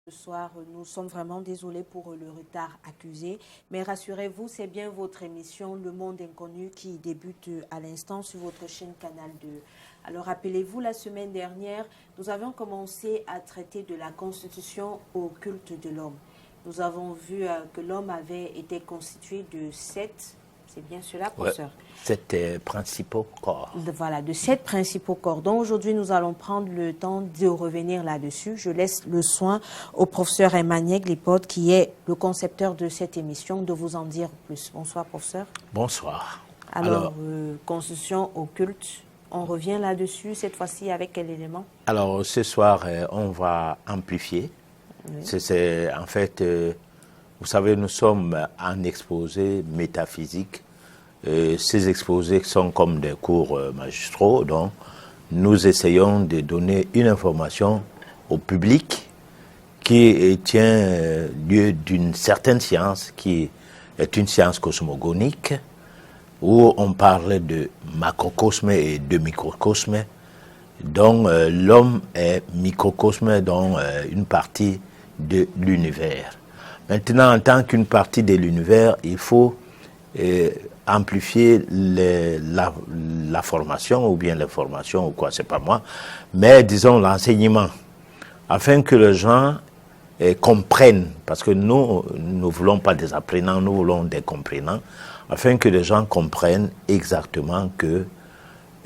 Ce soir, nous sommes vraiment désolés pour le retard accusé, mais rassurez-vous, c'est bien votre émission Le Monde Inconnu qui débute à l'instant sur votre chaîne Canal 2. Alors rappelez-vous, la semaine dernière, nous avions commencé à traiter de la constitution au culte de l'homme. Nous avons vu que l'homme avait été constitué de 7, c'est bien cela, professeur? 7 principaux corps. Voilà, de 7 principaux corps. Donc aujourd'hui, nous allons prendre le temps de revenir là-dessus. Je laisse le soin au professeur Emmanuel Glipot, qui est le concepteur de cette émission, de vous en dire plus. Bonsoir, professeur. Bonsoir. Alors constitution au culte, on revient là-dessus, cette fois-ci avec quel élément? Alors ce soir, on va amplifier. Oui. C'est en fait, vous savez, nous sommes en exposé métaphysique. Ces exposés sont comme des cours magistraux, donc nous essayons de donner une information au public qui tient lieu d'une certaine science, qui est une science cosmogonique, où on parle de macrocosme et de microcosme. Donc l'homme est microcosme, donc une partie de l'univers. Maintenant, en tant qu'une partie de l'univers, il faut amplifier la formation, ou bien les formations, ou quoi, c'est pas moi, mais disons l'enseignement, afin que les gens comprennent, parce que nous ne voulons pas des apprenants, nous voulons des comprenants, afin que les gens comprennent exactement que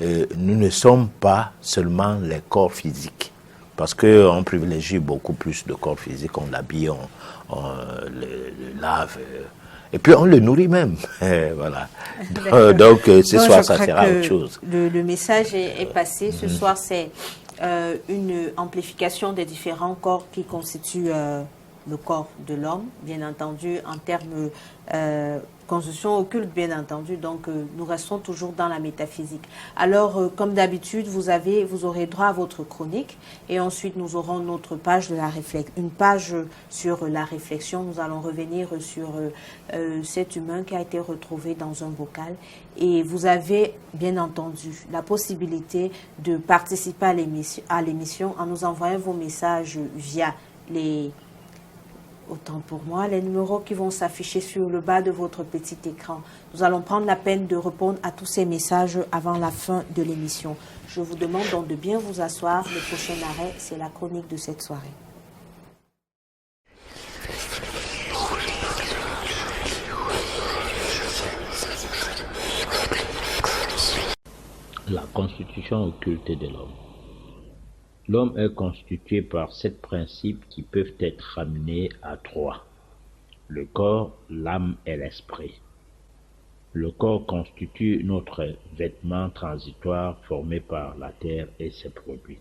nous ne sommes pas seulement les corps physiques, parce qu'on privilégie beaucoup plus de corps physiques, on l'habille, on le lave, et puis on le nourrit même. Voilà. Donc ce soir, ça sera autre chose. Le message est passé. Ce soir, c'est une amplification des différents corps qui constituent le corps de l'homme, bien entendu, en termes constitution occulte, bien entendu. Donc, nous restons toujours dans la métaphysique. Alors, comme d'habitude, vous aurez droit à votre chronique et ensuite, nous aurons notre page de la réflexion, une page sur la réflexion. Nous allons revenir sur cet humain qui a été retrouvé dans un bocal. Et vous avez, bien entendu, la possibilité de participer à l'émission en nous envoyant vos messages via autant pour moi, les numéros qui vont s'afficher sur le bas de votre petit écran. Nous allons prendre la peine de répondre à tous ces messages avant la fin de l'émission. Je vous demande donc de bien vous asseoir. Le prochain arrêt, c'est la chronique de cette soirée. La constitution occulte de l'homme. L'homme est constitué par 7 principes qui peuvent être ramenés à 3. Le corps, l'âme et l'esprit. Le corps constitue notre vêtement transitoire formé par la terre et ses produits.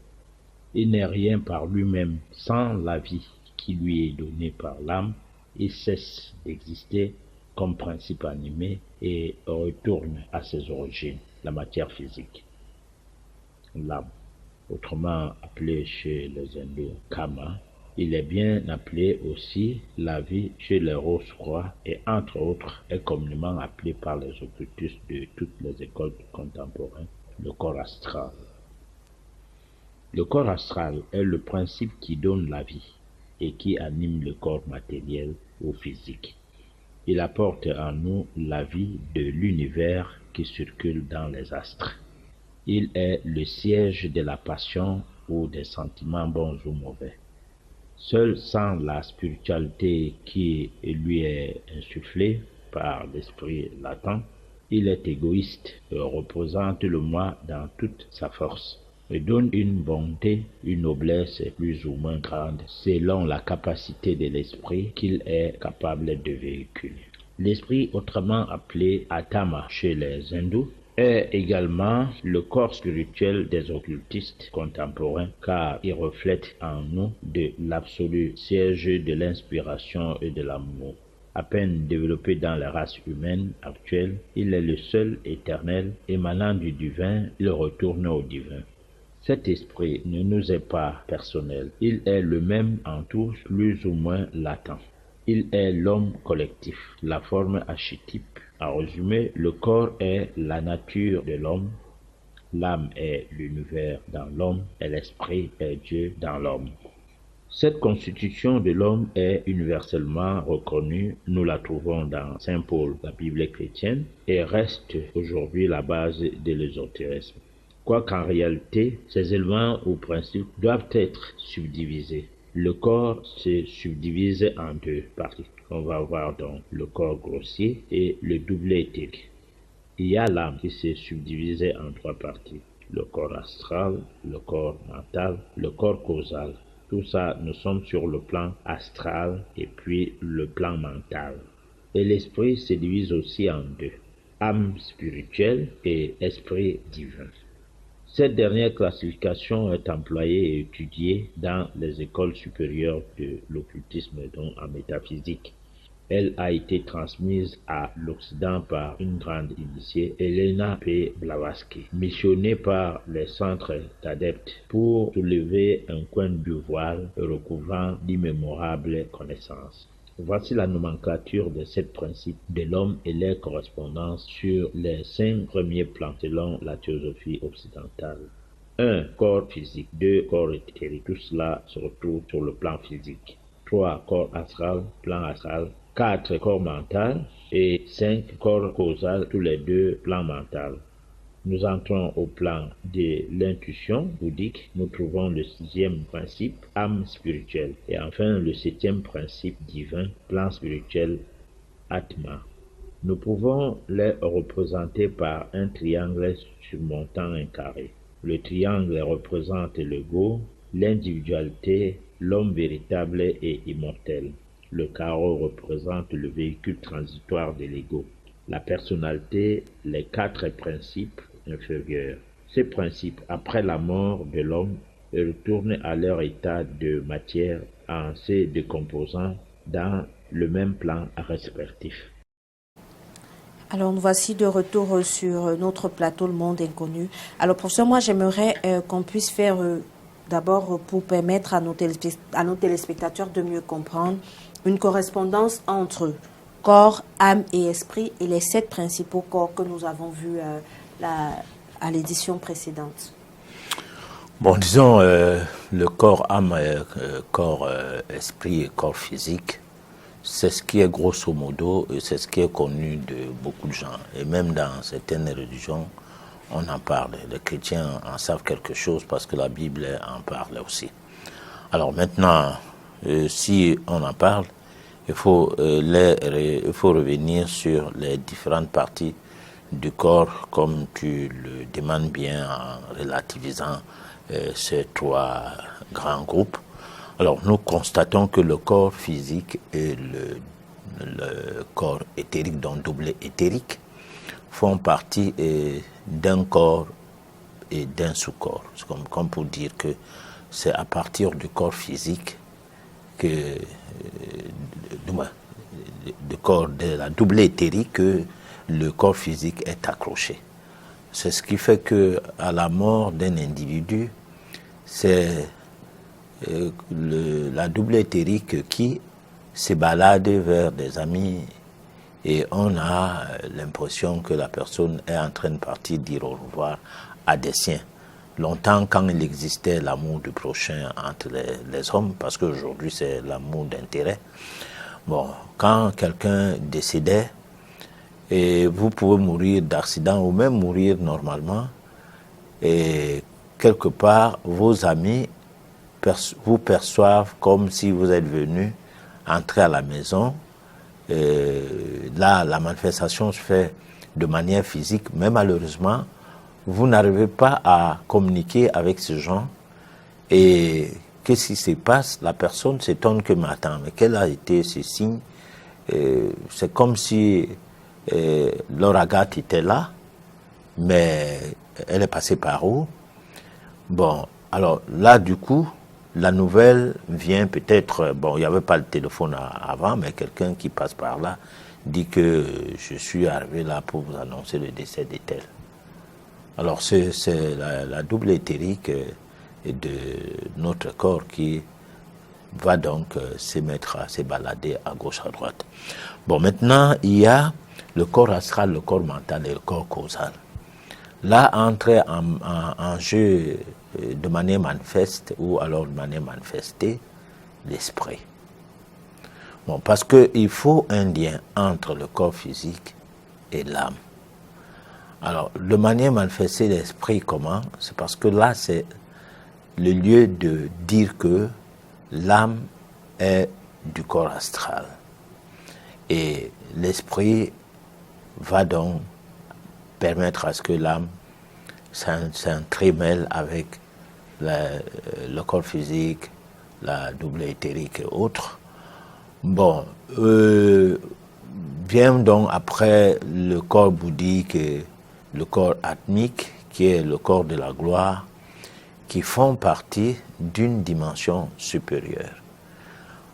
Il n'est rien par lui-même. Sans la vie qui lui est donnée par l'âme, il cesse d'exister comme principe animé et retourne à ses origines, la matière physique. L'âme, autrement appelé chez les hindous Kama, il est bien appelé aussi la vie chez les Rose-Croix et entre autres est communément appelé par les occultistes de toutes les écoles contemporaines le corps astral. Le corps astral est le principe qui donne la vie et qui anime le corps matériel ou physique. Il apporte en nous la vie de l'univers qui circule dans les astres. Il est le siège de la passion ou des sentiments bons ou mauvais. Seul sans la spiritualité qui lui est insufflée par l'esprit latent, il est égoïste et représente le moi dans toute sa force et donne une bonté, une noblesse plus ou moins grande selon la capacité de l'esprit qu'il est capable de véhiculer. L'esprit, autrement appelé Atama chez les hindous, est également le corps spirituel des occultistes contemporains car il reflète en nous de l'absolu siège de l'inspiration et de l'amour. À peine développé dans la race humaine actuelle, il est le seul éternel, émanant du divin, il retourne au divin. Cet esprit ne nous est pas personnel, il est le même en tous, plus ou moins latent. Il est l'homme collectif, la forme archétype. En résumé, le corps est la nature de l'homme, l'âme est l'univers dans l'homme et l'esprit est Dieu dans l'homme. Cette constitution de l'homme est universellement reconnue. Nous la trouvons dans Saint Paul, la Bible chrétienne, et reste aujourd'hui la base de l'ésotérisme. Quoiqu'en réalité, ces éléments ou principes doivent être subdivisés. Le corps se subdivise en deux parties. On va voir donc le corps grossier et le doublet éthérique. Il y a l'âme qui s'est subdivisée en trois parties. Le corps astral, le corps mental, le corps causal. Tout ça, nous sommes sur le plan astral et puis le plan mental. Et l'esprit se divise aussi en deux, âme spirituelle et esprit divin. Cette dernière classification est employée et étudiée dans les écoles supérieures de l'occultisme, donc en métaphysique. Elle a été transmise à l'Occident par une grande initiée, Elena P. Blavatsky, missionnée par les centres d'adeptes pour soulever un coin du voile recouvrant d'immémorables connaissances. Voici la nomenclature de ces principes de l'homme et leurs correspondances sur les 5 premiers plans selon la théosophie occidentale. 1. Corps physique. 2. Corps éthérique. Tout cela se retrouve sur le plan physique. 3. Corps astral, plan astral. 4. Corps mental. Et 5. Corps causal, tous les deux plans mental. Nous entrons au plan de l'intuition bouddhique. Nous trouvons le 6e principe, âme spirituelle. Et enfin, le 7e principe divin, plan spirituel, Atma. Nous pouvons les représenter par un triangle surmontant un carré. Le triangle représente l'ego, l'individualité, l'homme véritable et immortel. Le carreau représente le véhicule transitoire de l'ego. La personnalité, les 4 principes inférieurs. Ces principes, après la mort de l'homme, retournent à leur état de matière en se décomposant dans le même plan respectif. Alors, nous voici de retour sur notre plateau Le Monde Inconnu. Alors, pour ça, moi, j'aimerais qu'on puisse faire d'abord pour permettre à nos téléspectateurs de mieux comprendre une correspondance entre corps, âme et esprit et les 7 principaux corps que nous avons vus à l'édition précédente. Bon, disons, le corps âme, corps esprit et corps physique, c'est ce qui est grosso modo, c'est ce qui est connu de beaucoup de gens. Et même dans certaines religions, on en parle. Les chrétiens en savent quelque chose parce que la Bible en parle aussi. Alors maintenant, si on en parle, il faut revenir sur les différentes parties du corps, comme tu le demandes bien en relativisant ces 3 grands groupes. Alors, nous constatons que le corps physique et le corps éthérique, donc doublet éthérique, font partie d'un corps et d'un sous-corps. C'est comme pour dire que c'est à partir du corps physique que corps de la doublée éthérique que le corps physique est accroché. C'est ce qui fait que à la mort d'un individu, c'est la doublée éthérique qui se balade vers des amis et on a l'impression que la personne est en train de partir dire au revoir à des siens. Longtemps, quand il existait l'amour du prochain entre les hommes, parce qu'aujourd'hui c'est l'amour d'intérêt, bon, quand quelqu'un décédait, et vous pouvez mourir d'accident ou même mourir normalement, et quelque part, vos amis vous perçoivent comme si vous êtes venu entrer à la maison. Là, la manifestation se fait de manière physique, mais malheureusement, vous n'arrivez pas à communiquer avec ces gens. Et qu'est-ce qui se passe? La personne s'étonne que, mais attends, mais quel a été ce signe? C'est comme si Laure Agathe était là, mais elle est passée par où? Bon, alors là, du coup, la nouvelle vient peut-être, bon, il n'y avait pas le téléphone avant, mais quelqu'un qui passe par là dit que je suis arrivé là pour vous annoncer le décès de tel. Alors c'est la double éthérique de notre corps qui va donc se mettre à se balader à gauche, à droite. Bon, maintenant, il y a le corps astral, le corps mental et le corps causal. Là, entrer en jeu de manière manifeste ou alors de manière manifestée, l'esprit. Bon, parce qu'il faut un lien entre le corps physique et l'âme. Alors, de manière manifestée l'esprit, comment? C'est parce que là, c'est le lieu de dire que l'âme est du corps astral. Et l'esprit va donc permettre à ce que l'âme s'entremêle avec le corps physique, la double éthérique et autres. Bon, vient donc après le corps bouddhique et le corps atmique, qui est le corps de la gloire, qui font partie d'une dimension supérieure.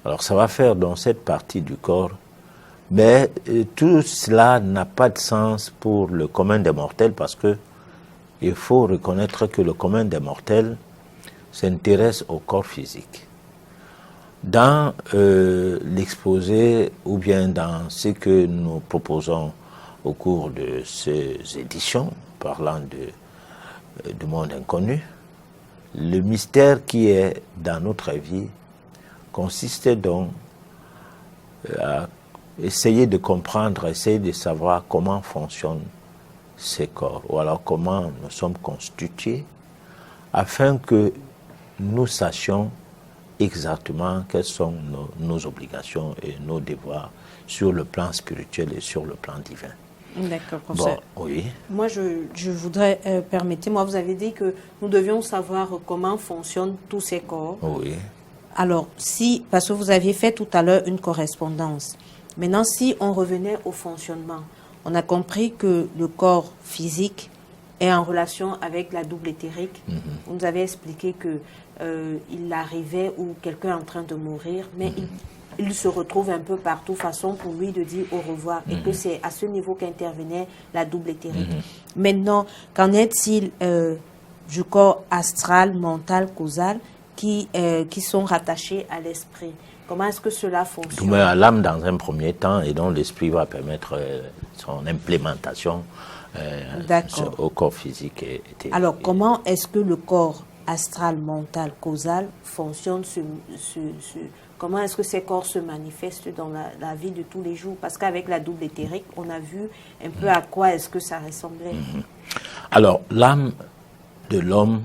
Alors ça va faire dans cette partie du corps, mais tout cela n'a pas de sens pour le commun des mortels, parce que il faut reconnaître que le commun des mortels s'intéresse au corps physique. Dans l'exposé ou bien dans ce que nous proposons au cours de ces éditions parlant du monde inconnu, le mystère qui est dans notre vie consiste donc à essayer de comprendre, essayer de savoir comment fonctionnent ces corps, ou alors comment nous sommes constitués, afin que nous sachions exactement quelles sont nos obligations et nos devoirs sur le plan spirituel et sur le plan divin. D'accord, professeur. Bon, oui. Moi, je voudrais, permettez-moi, vous avez dit que nous devions savoir comment fonctionnent tous ces corps. Oui. Alors, parce que vous aviez fait tout à l'heure une correspondance. Maintenant, si on revenait au fonctionnement, on a compris que le corps physique est en relation avec la double éthérique. Vous nous avez expliqué que il arrivait où quelqu'un est en train de mourir, mais il se retrouve un peu partout, façon pour lui de dire au revoir, et que c'est à ce niveau qu'intervenait la double éthérique. Maintenant, qu'en est-il du corps astral, mental, causal, qui sont rattachés à l'esprit? Comment est-ce que cela fonctionne? À l'âme dans un premier temps, et donc l'esprit va permettre son implémentation au corps physique. Alors, comment est-ce que le corps astral, mental, causal fonctionne? Comment est-ce que ces corps se manifestent dans la vie de tous les jours? Parce qu'avec la double éthérique, on a vu un peu à quoi est-ce que ça ressemblait. Alors, l'âme de l'homme,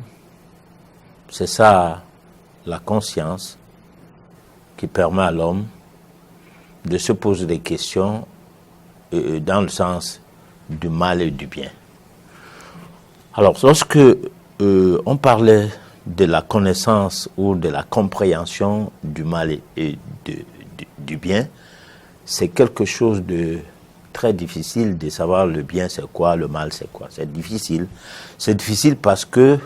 c'est ça, la conscience qui permet à l'homme de se poser des questions dans le sens du mal et du bien. Alors, lorsque on parlait de la connaissance ou de la compréhension du mal et du bien, c'est quelque chose de très difficile de savoir le bien c'est quoi, le mal c'est quoi. C'est difficile. C'est difficile parce que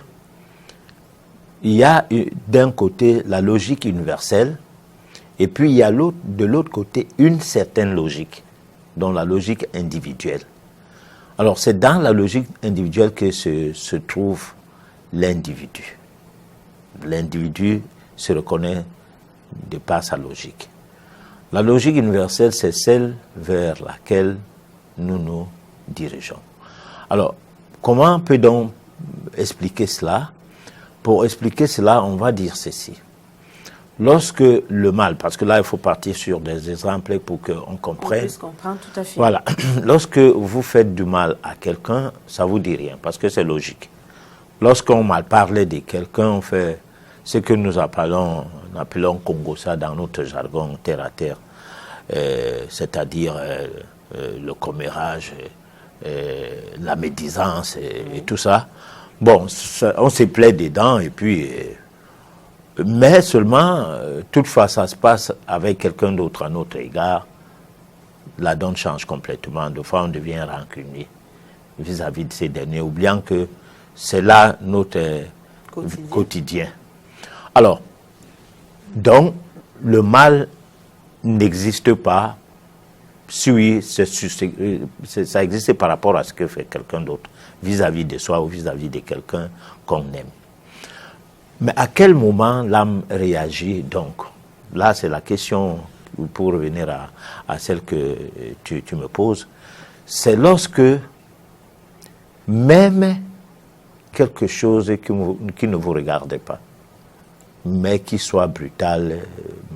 il y a d'un côté la logique universelle, et puis il y a de l'autre côté une certaine logique, dont la logique individuelle. Alors c'est dans la logique individuelle que se trouve l'individu. L'individu se reconnaît de par sa logique. La logique universelle, c'est celle vers laquelle nous nous dirigeons. Alors, comment peut-on expliquer cela? Pour expliquer cela, on va dire ceci. Lorsque le mal, parce que là, il faut partir sur des exemples pour qu'on comprenne. On puisse comprendre, tout à fait. Voilà. Lorsque vous faites du mal à quelqu'un, ça ne vous dit rien, parce que c'est logique. Lorsqu'on mal parle de quelqu'un, on fait ce que nous appelons Congo, ça dans notre jargon terre à terre, c'est-à-dire le commérage, la médisance et tout ça. Bon, on se plaît dedans et puis... mais seulement, toutefois, ça se passe avec quelqu'un d'autre à notre égard, la donne change complètement. De fois, on devient rancunier vis-à-vis de ces derniers, oubliant que c'est là notre quotidien. Alors, donc, le mal n'existe pas. Si oui, ça existe par rapport à ce que fait quelqu'un d'autre, vis-à-vis de soi ou vis-à-vis de quelqu'un qu'on aime. Mais à quel moment l'âme réagit donc? Là, c'est la question, pour revenir à celle que tu me poses. C'est lorsque même quelque chose qui ne vous regarde pas, mais qui soit brutal,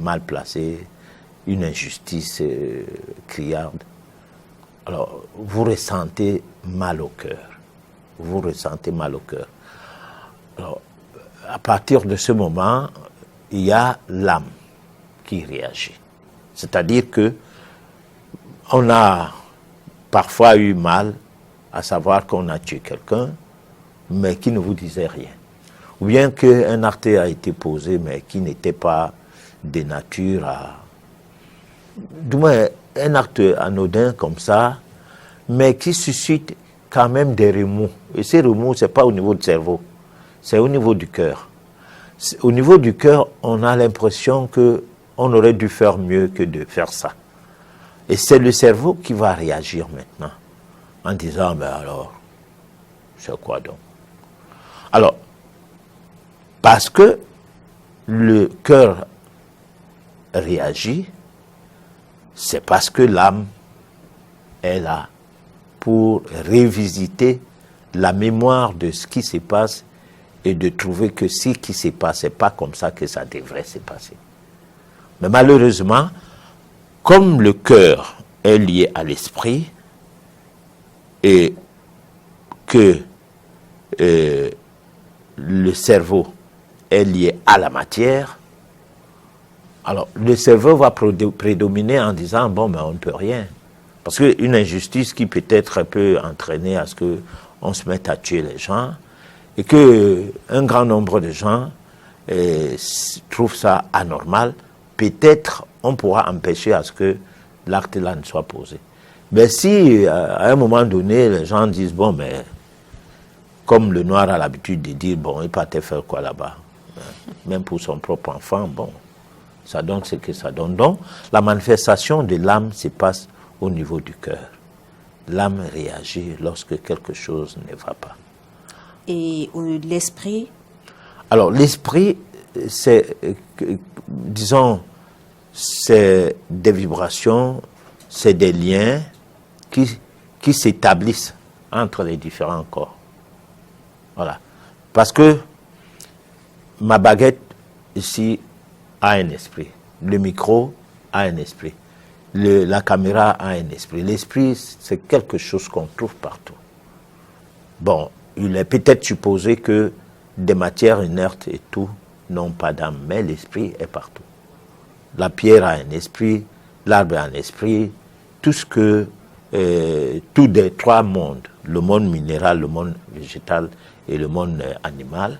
mal placé, une injustice criarde, alors vous ressentez mal au cœur. Vous ressentez mal au cœur. Alors, à partir de ce moment, il y a l'âme qui réagit. C'est-à-dire que on a parfois eu mal à savoir qu'on a tué quelqu'un, mais qui ne vous disait rien. Ou bien qu'un acte a été posé, mais qui n'était pas de nature à... Du moins, un acte anodin comme ça, mais qui suscite quand même des remous. Et ces remous, ce n'est pas au niveau du cerveau, c'est au niveau du cœur. Au niveau du cœur, on a l'impression qu'on aurait dû faire mieux que de faire ça. Et c'est le cerveau qui va réagir maintenant, en disant, ben alors, c'est quoi donc? Alors, parce que le cœur réagit, c'est parce que l'âme est là pour revisiter la mémoire de ce qui se passe et de trouver que ce qui se passe, c'est pas comme ça que ça devrait se passer. Mais malheureusement, comme le cœur est lié à l'esprit et que le cerveau est lié à la matière, alors le cerveau va prédominer en disant, bon, mais on ne peut rien. Parce qu'une injustice qui peut-être peut entraîner à ce qu'on se mette à tuer les gens, et qu'un grand nombre de gens trouvent ça anormal, peut-être on pourra empêcher à ce que l'acte-là ne soit posé. Mais si, à un moment donné, les gens disent, bon, mais comme le noir a l'habitude de dire, bon, il partait faire quoi là-bas? Même pour son propre enfant, bon, ça donne ce que ça donne. Donc, la manifestation de l'âme se passe au niveau du cœur. L'âme réagit lorsque quelque chose ne va pas. Et l'esprit? Alors, l'esprit, c'est, disons, c'est des vibrations, c'est des liens qui s'établissent entre les différents corps. Voilà. Parce que ma baguette, ici, a un esprit. Le micro a un esprit. La caméra a un esprit. L'esprit, c'est quelque chose qu'on trouve partout. Bon, il est peut-être supposé que des matières inertes et tout n'ont pas d'âme, mais l'esprit est partout. La pierre a un esprit, l'arbre a un esprit, tout ce que, tous les trois mondes, le monde minéral, le monde végétal et le monde animal,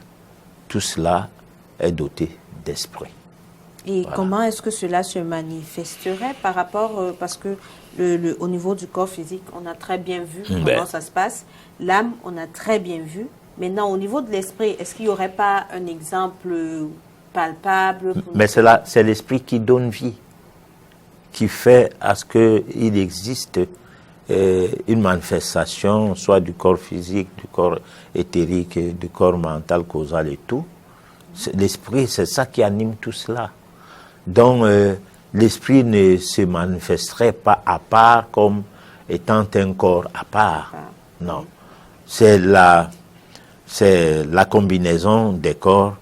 tout cela est doté d'esprit. Et voilà. Comment est-ce que cela se manifesterait par rapport, parce que au niveau du corps physique, on a très bien vu comment ça se passe. L'âme, on a très bien vu. Maintenant, au niveau de l'esprit, est-ce qu'il n'y aurait pas un exemple palpable? Mais c'est l'esprit qui donne vie, qui fait à ce qu'il existe une manifestation, soit du corps physique, du corps éthérique, du corps mental, causal et tout. L'esprit, c'est ça qui anime tout cela. Donc, l'esprit ne se manifesterait pas à part comme étant un corps à part. Non. C'est la combinaison des corps,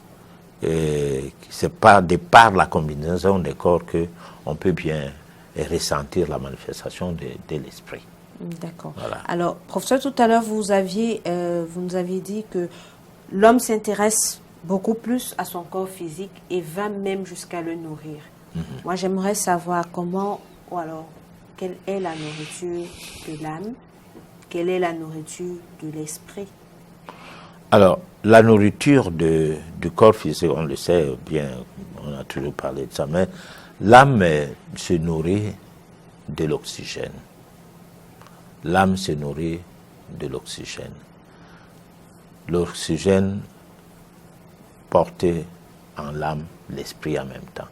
c'est pas de par la combinaison des corps qu'on peut bien ressentir la manifestation de l'esprit. D'accord. Voilà. Alors, professeur, tout à l'heure, vous nous aviez dit que l'homme s'intéresse beaucoup plus à son corps physique et va même jusqu'à le nourrir. Moi, j'aimerais savoir quelle est la nourriture de l'âme, quelle est la nourriture de l'esprit. Alors, la nourriture du corps physique, on le sait bien, on a toujours parlé de ça, mais l'âme se nourrit de l'oxygène. L'âme se nourrit de l'oxygène. L'oxygène porté en l'âme, l'esprit en même temps.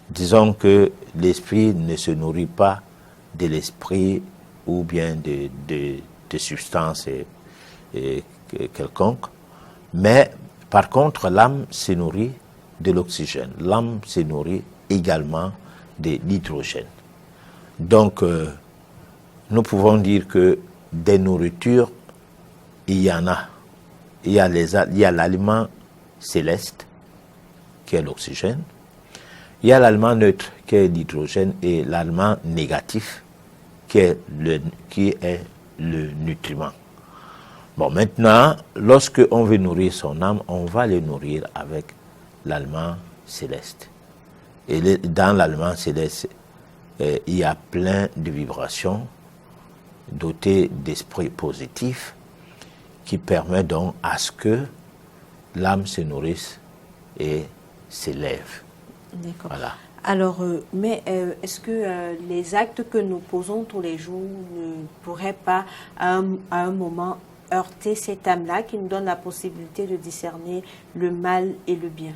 Disons que l'esprit ne se nourrit pas de l'esprit ou bien de substances quelconques, mais par contre l'âme se nourrit de l'oxygène. L'âme se nourrit également de l'hydrogène. Donc, nous pouvons dire que des nourritures, il y en a. Il y a l'aliment céleste, qui est l'oxygène. Il y a l'aliment neutre qui est l'hydrogène et l'aliment négatif qui est le nutriment. Bon, maintenant, lorsque on veut nourrir son âme, on va le nourrir avec l'aliment céleste. Et dans l'aliment céleste, il y a plein de vibrations dotées d'esprit positif qui permet donc à ce que l'âme se nourrisse et s'élève. D'accord. Voilà. Alors, est-ce que les actes que nous posons tous les jours ne pourraient pas, à un moment, heurter cette âme-là qui nous donne la possibilité de discerner le mal et le bien?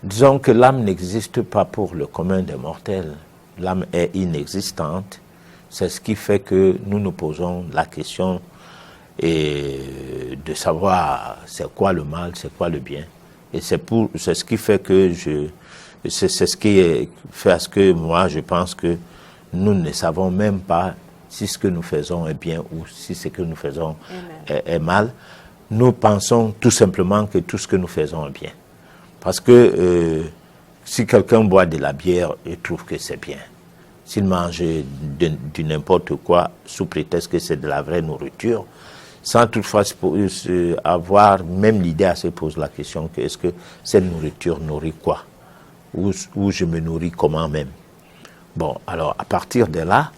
Disons que l'âme n'existe pas pour le commun des mortels. L'âme est inexistante. C'est ce qui fait que nous nous posons la question de savoir c'est quoi le mal, c'est quoi le bien. Et c'est ce qui fait que c'est ce qui fait à ce que moi je pense que nous ne savons même pas si ce que nous faisons est bien ou si ce que nous faisons est mal. Nous pensons tout simplement que tout ce que nous faisons est bien. Parce que si quelqu'un boit de la bière, il trouve que c'est bien. S'il mange du n'importe quoi sous prétexte que c'est de la vraie nourriture, sans toutefois avoir même l'idée à se poser la question que est-ce que cette nourriture nourrit quoi, ou je me nourris comment même. Bon, alors à partir de là,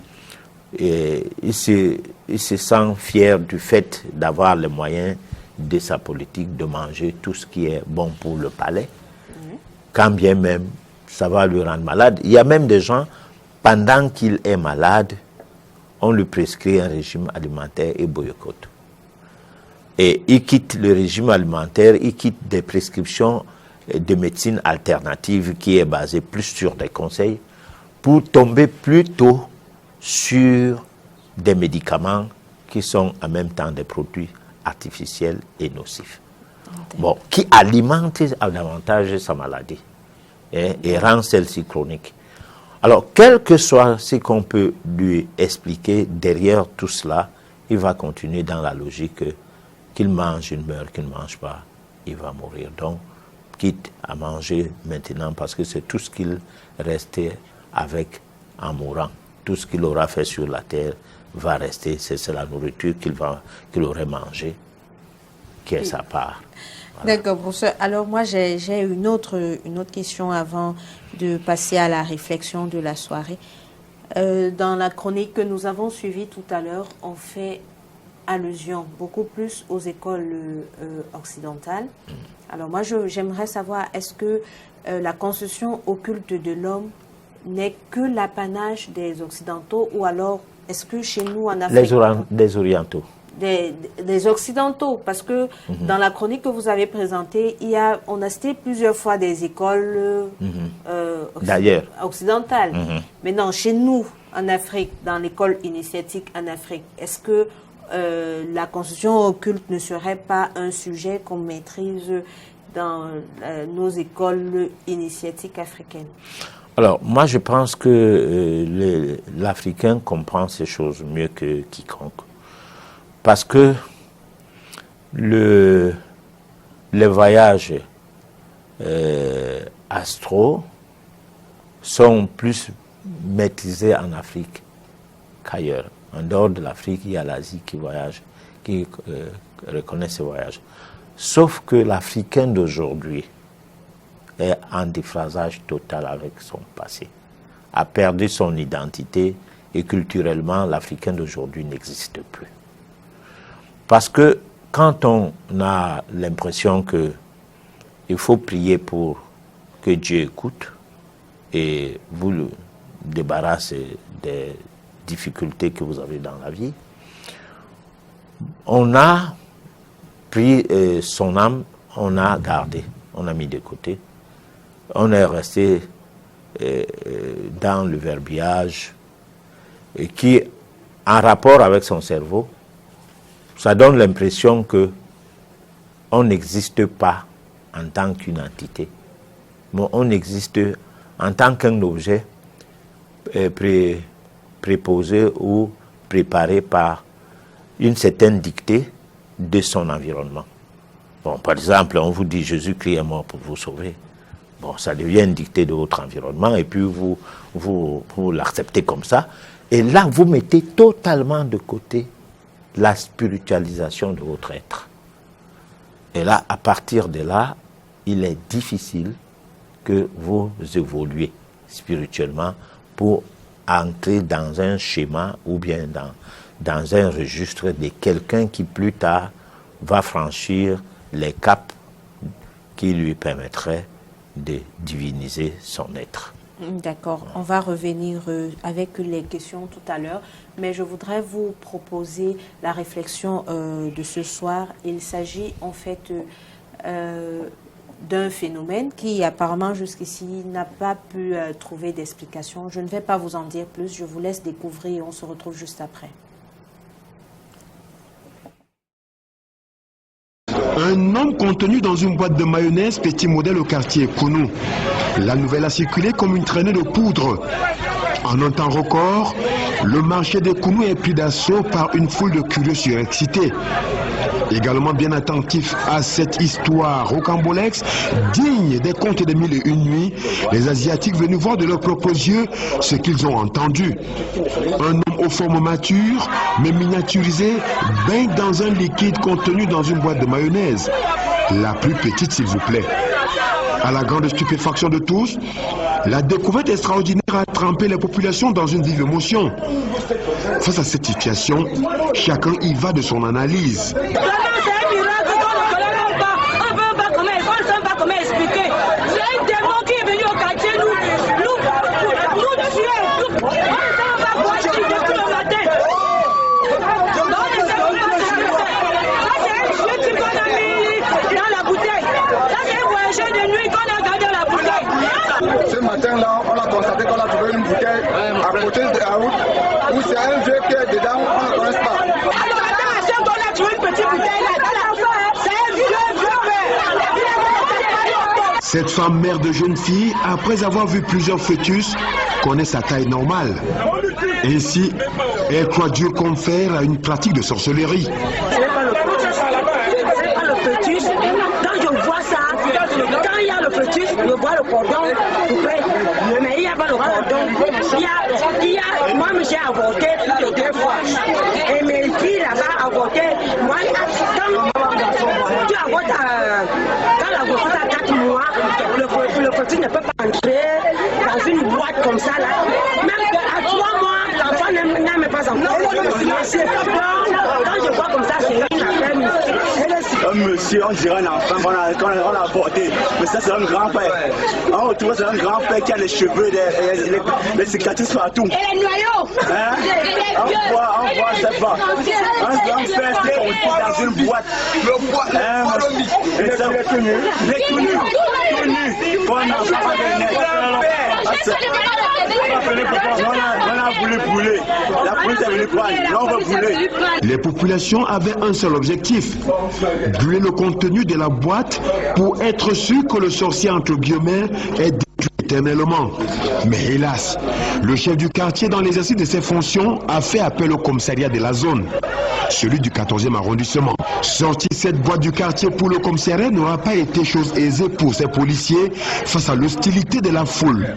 il se sent fier du fait d'avoir les moyens de sa politique de manger tout ce qui est bon pour le palais, quand bien même ça va lui rendre malade. Il y a même des gens, pendant qu'il est malade, on lui prescrit un régime alimentaire et boycotte. Et il quitte le régime alimentaire, il quitte des prescriptions de médecine alternative qui est basée plus sur des conseils pour tomber plutôt sur des médicaments qui sont en même temps des produits artificiels et nocifs. Bon, qui alimentent davantage sa maladie et rend celle-ci chronique. Alors, quel que soit ce qu'on peut lui expliquer derrière tout cela, il va continuer dans la logique qu'il mange, il meurt, qu'il ne mange pas, il va mourir. Donc, quitte à manger maintenant, parce que c'est tout ce qu'il restait avec en mourant. Tout ce qu'il aura fait sur la terre va rester, c'est la nourriture qu'il aurait mangée, qui est sa part. Voilà. D'accord, professeur. Alors moi, j'ai une autre question avant de passer à la réflexion de la soirée. Dans la chronique que nous avons suivie tout à l'heure, on fait allusion beaucoup plus aux écoles occidentales. Alors moi, j'aimerais savoir, est-ce que la construction occulte de l'homme n'est que l'apanage des Occidentaux, ou alors est-ce que chez nous en Afrique... Des Orientaux. Des Occidentaux, parce que dans la chronique que vous avez présentée, on a cité plusieurs fois des écoles occidentales. Mais non, chez nous, en Afrique, dans l'école initiatique en Afrique, est-ce que la construction occulte ne serait pas un sujet qu'on maîtrise dans nos écoles initiatiques africaines? Alors, moi, je pense que l'Africain comprend ces choses mieux que quiconque. Parce que les voyages astro sont plus maîtrisés en Afrique qu'ailleurs. En dehors de l'Afrique, il y a l'Asie qui voyage, qui reconnaît ces voyages. Sauf que l'Africain d'aujourd'hui est en déphasage total avec son passé, a perdu son identité et culturellement, l'Africain d'aujourd'hui n'existe plus. Parce que quand on a l'impression qu'il faut prier pour que Dieu écoute et vous le débarrassez des difficultés que vous avez dans la vie, on a pris son âme, on a gardé, on a mis de côté. On est resté dans le verbiage qui, en rapport avec son cerveau, ça donne l'impression que on n'existe pas en tant qu'une entité, mais on existe en tant qu'un objet préposé ou préparé par une certaine dictée de son environnement. Bon, par exemple, on vous dit Jésus-Christ est mort pour vous sauver. Bon, ça devient une dictée de votre environnement et puis vous l'acceptez comme ça. Et là, vous mettez totalement de côté la spiritualisation de votre être. Et là, à partir de là, il est difficile que vous évoluez spirituellement pour entrer dans un schéma ou bien dans un registre de quelqu'un qui plus tard va franchir les caps qui lui permettraient de diviniser son être. D'accord, on va revenir avec les questions tout à l'heure, mais je voudrais vous proposer la réflexion de ce soir. Il s'agit en fait d'un phénomène qui apparemment jusqu'ici n'a pas pu trouver d'explication. Je ne vais pas vous en dire plus, je vous laisse découvrir et on se retrouve juste après. Un homme contenu dans une boîte de mayonnaise, petit modèle au quartier Kounou. La nouvelle a circulé comme une traînée de poudre. En un temps record, le marché de Kounou est pris d'assaut par une foule de curieux surexcités. Également bien attentifs à cette histoire rocambolesque, digne des contes des mille et une nuits, les Asiatiques venus voir de leurs propres yeux ce qu'ils ont entendu. Un homme aux formes matures, mais miniaturisé, baigne dans un liquide contenu dans une boîte de mayonnaise. La plus petite, s'il vous plaît. À la grande stupéfaction de tous, la découverte extraordinaire a trempé les populations dans une vive émotion. Face à cette situation, chacun y va de son analyse. Ce matin-là, on a constaté qu'on a trouvé une bouteille à côté de la route où c'est un vieux qui est dedans, on ne connaît pas. On a trouvé une petite bouteille là, c'est un vieux Cette femme mère de jeune fille, après avoir vu plusieurs fœtus, connaît sa taille normale. Ainsi, elle croit dur comme fer à une pratique de sorcellerie. Quand je vois ça, quand il y a le fœtus, je vois le cordon coupé. Mais il n'y a pas le cordon. Moi, j'ai avorté plus de 2 fois. Et mes filles là-bas avorté. Moi, quand tu avortes, quand la grossesse a 4 mois, le fœtus ne peut pas entrer dans une boîte comme ça là. Même à 3 mois, l'enfant n'aime pas encore. Quand je vois comme ça, c'est une affaire mystique. Un monsieur, on dirait un enfant qu'on a avorté. Mais ça, c'est un grand-père. On retrouve c'est un grand-père qui a les cheveux, les cicatrices partout. Et les noyaux. Hein? On voit cette fois. Un grand-père qui est conçu dans une boîte. Le boîte, et ça, il est tout nu. Il est tout nu. Qu'on a pas de nez. On a voulu brûler. La police est venue prendre. On va brûler. Les populations avaient un seul objectif, brûler le contenu de la boîte pour être sûr que le sorcier entre guillemets est détruit éternellement. Mais hélas, le chef du quartier dans l'exercice de ses fonctions a fait appel au commissariat de la zone, celui du 14e arrondissement. Sortir cette boîte du quartier pour le commissariat n'aura pas été chose aisée pour ces policiers face à l'hostilité de la foule.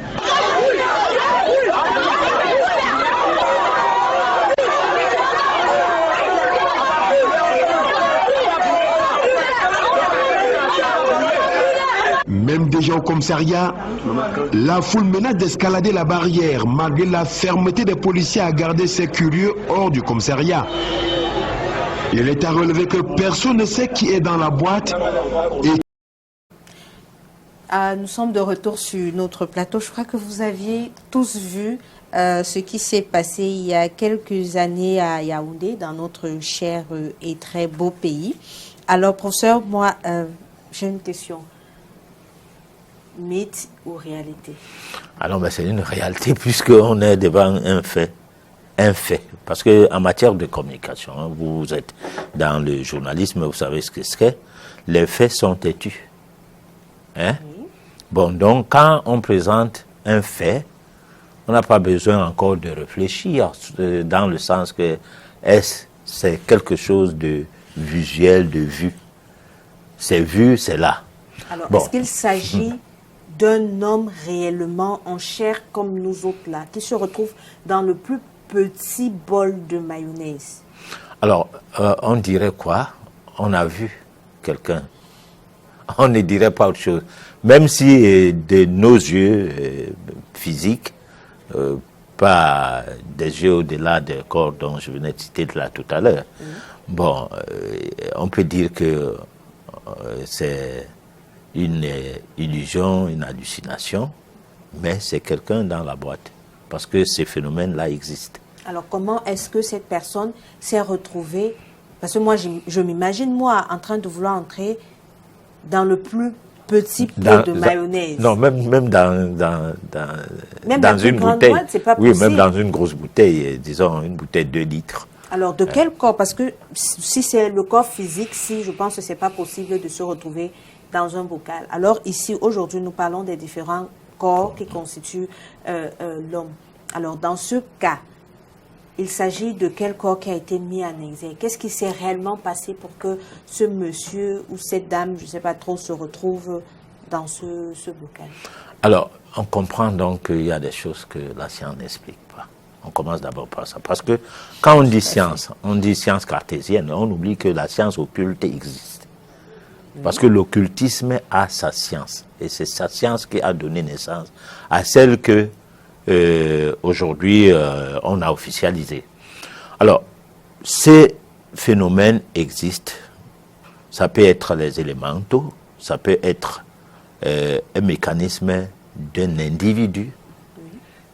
Même déjà au commissariat, la foule menace d'escalader la barrière malgré la fermeté des policiers à garder ces curieux hors du commissariat. Il est à relever que personne ne sait qui est dans la boîte et nous sommes de retour sur notre plateau. Je crois que vous aviez tous vu ce qui s'est passé il y a quelques années à Yaoundé, dans notre cher et très beau pays. Alors, professeur, moi, j'ai une question. Mythe ou réalité? Alors, c'est une réalité puisqu'on est devant un fait. Un fait. Parce qu'en matière de communication, hein, vous êtes dans le journalisme, vous savez ce que c'est. Les faits sont têtus. Hein? Oui. Bon, donc, quand on présente un fait, on n'a pas besoin encore de réfléchir dans le sens que c'est quelque chose de visuel, de vue. C'est vu, c'est là. Alors, bon. Est-ce qu'il s'agit d'un homme réellement en chair comme nous autres là, qui se retrouve dans le plus petit bol de mayonnaise? Alors, on dirait quoi? On a vu quelqu'un. On ne dirait pas autre chose. Même si de nos yeux physiques, pas des yeux au-delà des corps dont je venais de citer là tout à l'heure, bon, on peut dire que c'est une illusion, une hallucination, mais c'est quelqu'un dans la boîte, parce que ces phénomènes-là existent. Alors, comment est-ce que cette personne s'est retrouvée? Parce que moi, je m'imagine, moi, en train de vouloir entrer dans le plus petit pot de mayonnaise. Non, même dans une bouteille. Boîte, c'est pas oui, possible. même dans une grosse bouteille, disons une bouteille de 2 litres. Alors, de quel corps? Parce que si c'est le corps physique, si je pense que ce n'est pas possible de se retrouver dans un bocal. Alors, ici, aujourd'hui, nous parlons des différents corps qui constituent l'homme. Alors, dans ce cas, il s'agit de quel corps qui a été mis en exergue? Qu'est-ce qui s'est réellement passé pour que ce monsieur ou cette dame, je ne sais pas trop, se retrouve dans ce bocal? Alors, on comprend donc qu'il y a des choses que la science n'explique pas. On commence d'abord par ça. Parce que quand on dit science cartésienne, on oublie que la science occulte existe. Parce que l'occultisme a sa science. Et c'est sa science qui a donné naissance à celle que aujourd'hui on a officialisé. Alors, ces phénomènes existent. Ça peut être les élémentaux, ça peut être un mécanisme d'un individu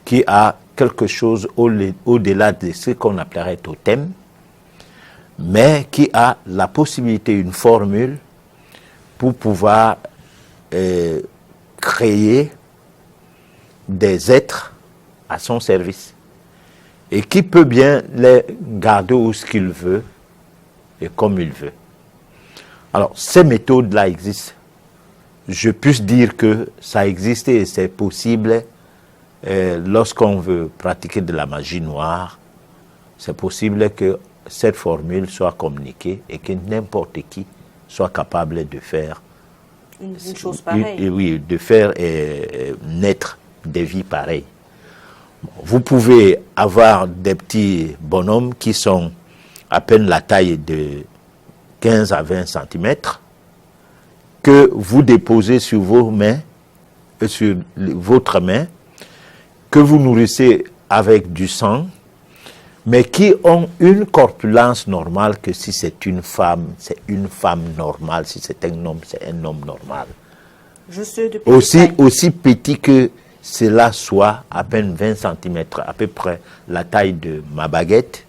qui a quelque chose au-delà de ce qu'on appellerait totem, mais qui a la possibilité, une formule pour pouvoir créer des êtres à son service et qui peut bien les garder où ce qu'il veut et comme il veut. Alors, ces méthodes-là existent. Je puisse dire que ça existe et c'est possible lorsqu'on veut pratiquer de la magie noire. C'est possible que cette formule soit communiquée et que n'importe qui soit capable de faire une chose pareille. Oui, de faire naître des vies pareilles. Vous pouvez avoir des petits bonhommes qui sont à peine la taille de 15 à 20 cm que vous déposez sur vos mains, sur votre main, que vous nourrissez avec du sang, mais qui ont une corpulence normale que si c'est une femme normale, si c'est un homme, c'est un homme normal. Aussi petit que cela soit, à peine 20 cm, à peu près la taille de ma baguette,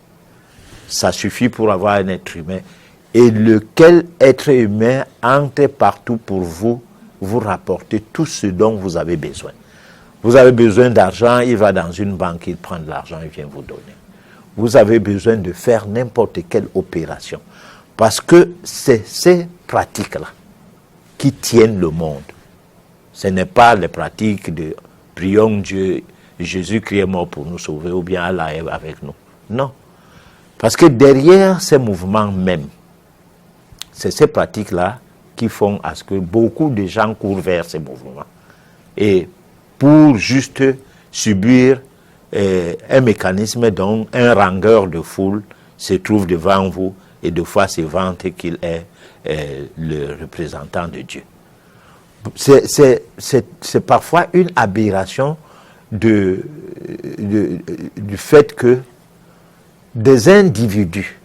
ça suffit pour avoir un être humain. Et lequel être humain entre partout pour vous rapporter tout ce dont vous avez besoin. Vous avez besoin d'argent, il va dans une banque, il prend de l'argent, il vient vous donner. Vous avez besoin de faire n'importe quelle opération. Parce que c'est ces pratiques-là qui tiennent le monde. Ce n'est pas les pratiques de prions Dieu, Jésus-Christ est mort pour nous sauver, ou bien Allah est avec nous. Non. Parce que derrière ces mouvements même, c'est ces pratiques-là qui font à ce que beaucoup de gens courent vers ces mouvements. Et pour juste subir un mécanisme dont un rangueur de foule se trouve devant vous et de fois se vante qu'il est le représentant de Dieu. C'est parfois une aberration du fait que des individus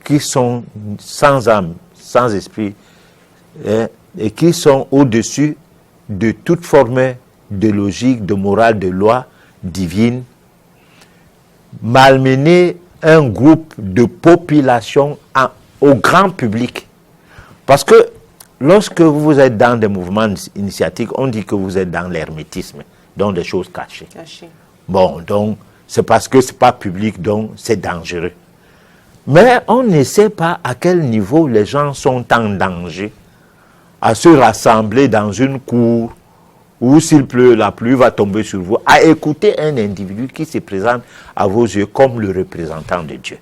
qui sont sans âme, sans esprit, et qui sont au-dessus de toute forme de logique, de morale, de loi divine, malmener un groupe de population au grand public. Parce que lorsque vous êtes dans des mouvements initiatiques, on dit que vous êtes dans l'hermétisme, dans des choses cachées. Bon, donc, c'est parce que ce n'est pas public, donc c'est dangereux. Mais on ne sait pas à quel niveau les gens sont en danger à se rassembler dans une cour où s'il pleut, la pluie va tomber sur vous, à écouter un individu qui se présente à vos yeux comme le représentant de Dieu.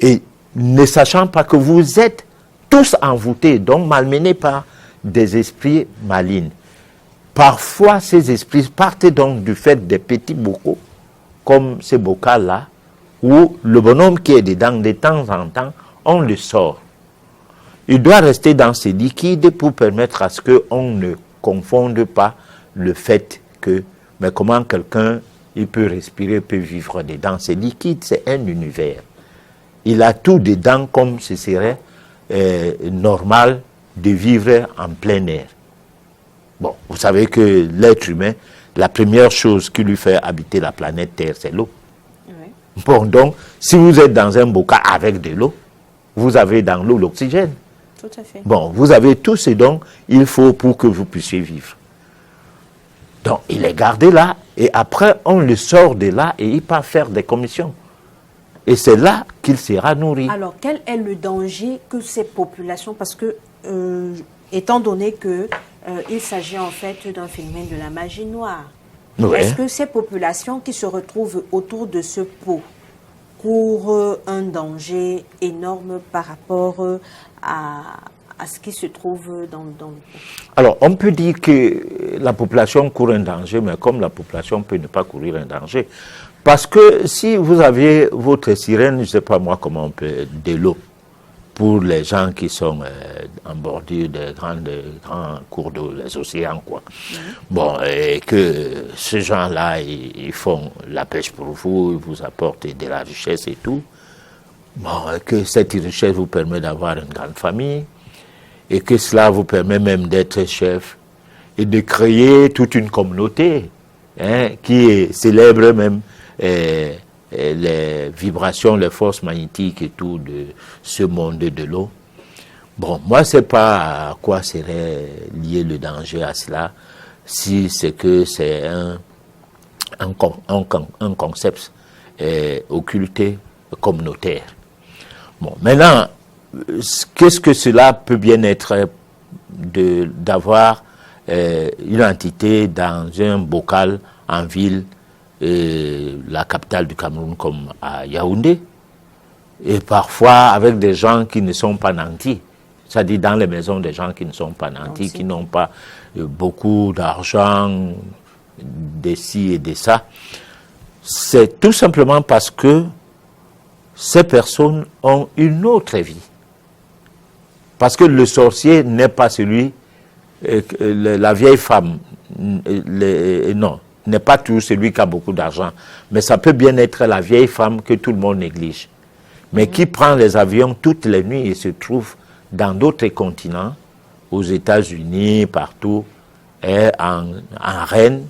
Et ne sachant pas que vous êtes tous envoûtés, donc malmenés par des esprits malignes. parfois ces esprits partent donc du fait des petits bocaux, comme ces bocaux-là, où le bonhomme qui est dedans, de temps en temps, on le sort. Il doit rester dans ces liquides pour permettre à ce qu'on ne confonde pas le fait que, mais comment quelqu'un, il peut respirer, peut vivre dedans. Ces liquides, c'est un univers. Il a tout dedans comme ce serait normal de vivre en plein air. Bon, vous savez que l'être humain, la première chose qui lui fait habiter la planète Terre, c'est l'eau. Oui. Bon, donc, si vous êtes dans un bocal avec de l'eau, vous avez dans l'eau l'oxygène. Tout à fait. Bon, vous avez tout ce dont il faut pour que vous puissiez vivre. Donc, il est gardé là, et après, on le sort de là, et il part faire des commissions. Et c'est là qu'il sera nourri. Alors, quel est le danger que ces populations, parce que, étant donné que il s'agit en fait d'un phénomène de la magie noire, ouais. Est-ce que ces populations qui se retrouvent autour de ce pot courent un danger énorme par rapport à ce qui se trouve dans le pot? Alors, on peut dire que la population court un danger, mais comme la population peut ne pas courir un danger, parce que si vous aviez votre sirène, je ne sais pas moi comment on peut, de l'eau, pour les gens qui sont en bordure des grands cours d'eau, les océans, quoi. Bon, et que ces gens-là, ils font la pêche pour vous, ils vous apportent de la richesse et tout. Bon, que cette richesse vous permet d'avoir une grande famille, et que cela vous permet même d'être chef, et de créer toute une communauté, hein, qui célèbre même les vibrations, les forces magnétiques et tout de ce monde de l'eau. Bon, moi, je ne sais pas à quoi serait lié le danger à cela, si c'est que c'est un concept occulté communautaire. Bon, maintenant, qu'est-ce que cela peut bien être d'avoir une entité dans un bocal en ville, la capitale du Cameroun comme à Yaoundé, et parfois avec des gens qui ne sont pas nantis, c'est-à-dire dans les maisons des gens qui ne sont pas nantis, qui n'ont pas beaucoup d'argent, de ci et de ça. C'est tout simplement parce que ces personnes ont une autre vie. Parce que le sorcier n'est pas celui, la vieille femme, non, n'est pas toujours celui qui a beaucoup d'argent, mais ça peut bien être la vieille femme que tout le monde néglige, mais qui prend les avions toutes les nuits et se trouve dans d'autres continents, aux États-Unis, partout, et en reine,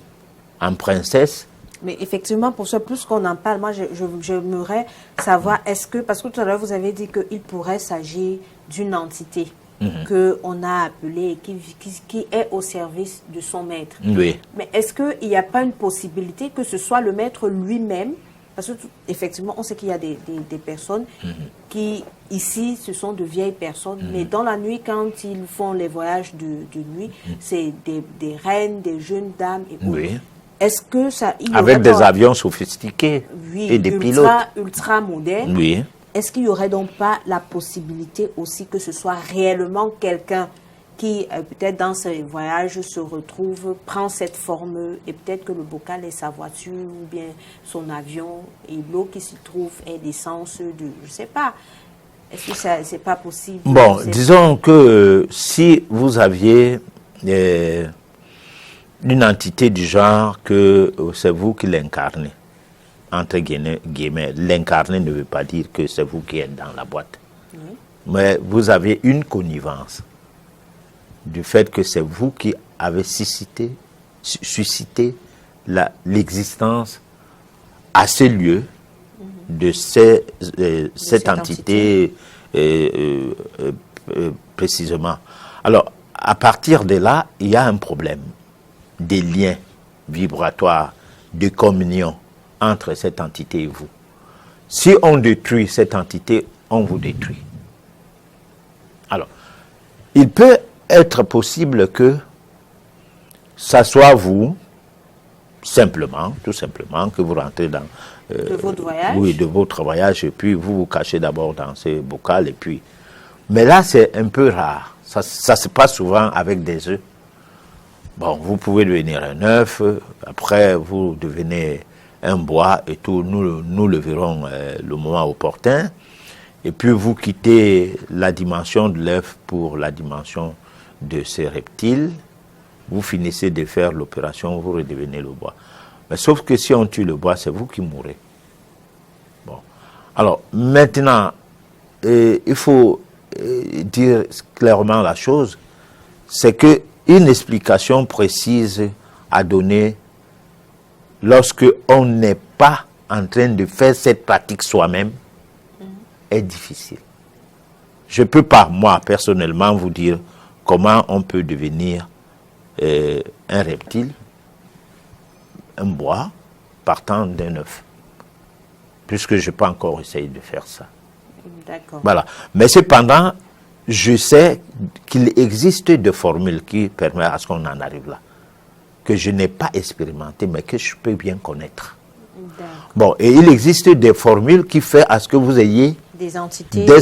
en princesse. Mais effectivement, pour ça, plus qu'on en parle, moi, j'aimerais savoir, est-ce que, parce que tout à l'heure, vous avez dit qu'il pourrait s'agir d'une entité qu'on a appelée, qui est au service de son maître. Oui. Mais est-ce qu'il n'y a pas une possibilité que ce soit le maître lui-même? Parce que, effectivement, on sait qu'il y a des personnes qui, ici, ce sont de vieilles personnes, mais dans la nuit, quand ils font les voyages de nuit, c'est des reines, des jeunes dames et autres. Oui. Est-ce que ça... Avec des avions sophistiqués et des pilotes. Ultra modernes. Oui. Est-ce qu'il n'y aurait donc pas la possibilité aussi que ce soit réellement quelqu'un qui, peut-être dans ses voyages, se retrouve, prend cette forme, et peut-être que le bocal est sa voiture ou bien son avion, et l'eau qui s'y trouve est l'essence de... Je ne sais pas. Est-ce que c'est pas possible? Bon, disons que si vous aviez une entité du genre que c'est vous qui l'incarnez, entre guillemets, l'incarner ne veut pas dire que c'est vous qui êtes dans la boîte. Mais vous avez une connivence du fait que c'est vous qui avez suscité l'existence à ce lieu de cette entité précisément. Alors, à partir de là, il y a un problème des liens vibratoires, de communion entre cette entité et vous. Si on détruit cette entité, on vous détruit. Alors, il peut être possible que ça soit vous, simplement, tout simplement, que vous rentrez dans... de votre voyage? Oui, de votre voyage, et puis vous vous cachez d'abord dans ce bocal, et puis... Mais là, c'est un peu rare. Ça se passe souvent avec des œufs. Bon, vous pouvez devenir un œuf, après vous devenez un bois et tout, nous le verrons le moment opportun. Et puis vous quittez la dimension de l'œuf pour la dimension de ces reptiles. Vous finissez de faire l'opération, vous redevenez le bois. Mais sauf que si on tue le bois, c'est vous qui mourrez. Bon. Alors, maintenant, il faut dire clairement la chose, c'est qu'une explication précise à donner lorsque on n'est pas en train de faire cette pratique soi-même est difficile. Je ne peux pas, moi, personnellement, vous dire comment on peut devenir un reptile, un bois, partant d'un œuf. Puisque je n'ai pas encore essayé de faire ça. D'accord. Voilà. Mais cependant, je sais qu'il existe des formules qui permettent à ce qu'on en arrive là. Que je n'ai pas expérimenté, mais que je peux bien connaître. Bon, et il existe des formules qui font à ce que vous ayez des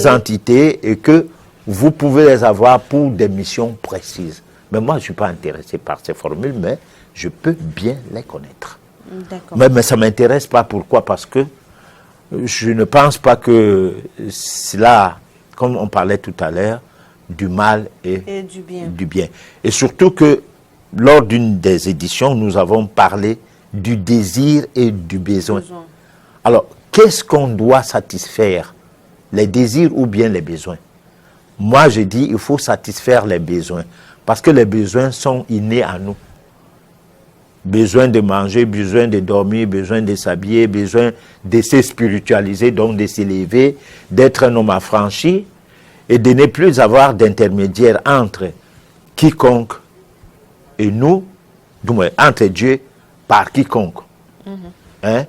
entités et que vous pouvez les avoir pour des missions précises. Mais moi, je ne suis pas intéressé par ces formules, mais je peux bien les connaître. Mais ça ne m'intéresse pas. Pourquoi? Parce que je ne pense pas que cela, comme on parlait tout à l'heure, du mal et du bien. Et surtout que lors d'une des éditions, nous avons parlé du désir et du besoin. Alors, qu'est-ce qu'on doit satisfaire? Les désirs ou bien les besoins? Moi, je dis il faut satisfaire les besoins. Parce que les besoins sont innés à nous. Besoin de manger, besoin de dormir, besoin de s'habiller, besoin de se spiritualiser, donc de s'élever, d'être un homme affranchi et de ne plus avoir d'intermédiaire entre quiconque et nous, du moins entre Dieu par quiconque. Hein?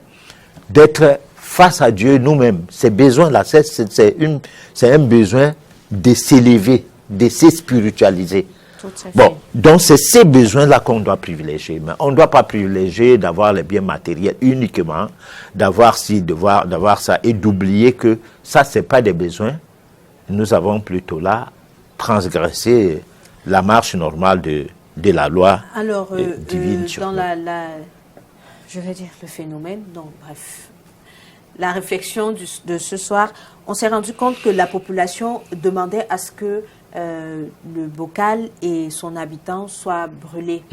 D'être face à Dieu nous-mêmes. Ces besoins-là, c'est un besoin de s'élever, de se spiritualiser. Bon, donc c'est ces besoins-là qu'on doit privilégier. Mais on ne doit pas privilégier d'avoir les biens matériels uniquement, d'avoir ci, d'avoir ça, et d'oublier que ça, ce n'est pas des besoins. Nous avons plutôt là transgressé la marche normale de la loi divine. Dans je vais dire le phénomène, donc bref, la réflexion de ce soir, on s'est rendu compte que la population demandait à ce que le bocal et son habitant soient brûlés.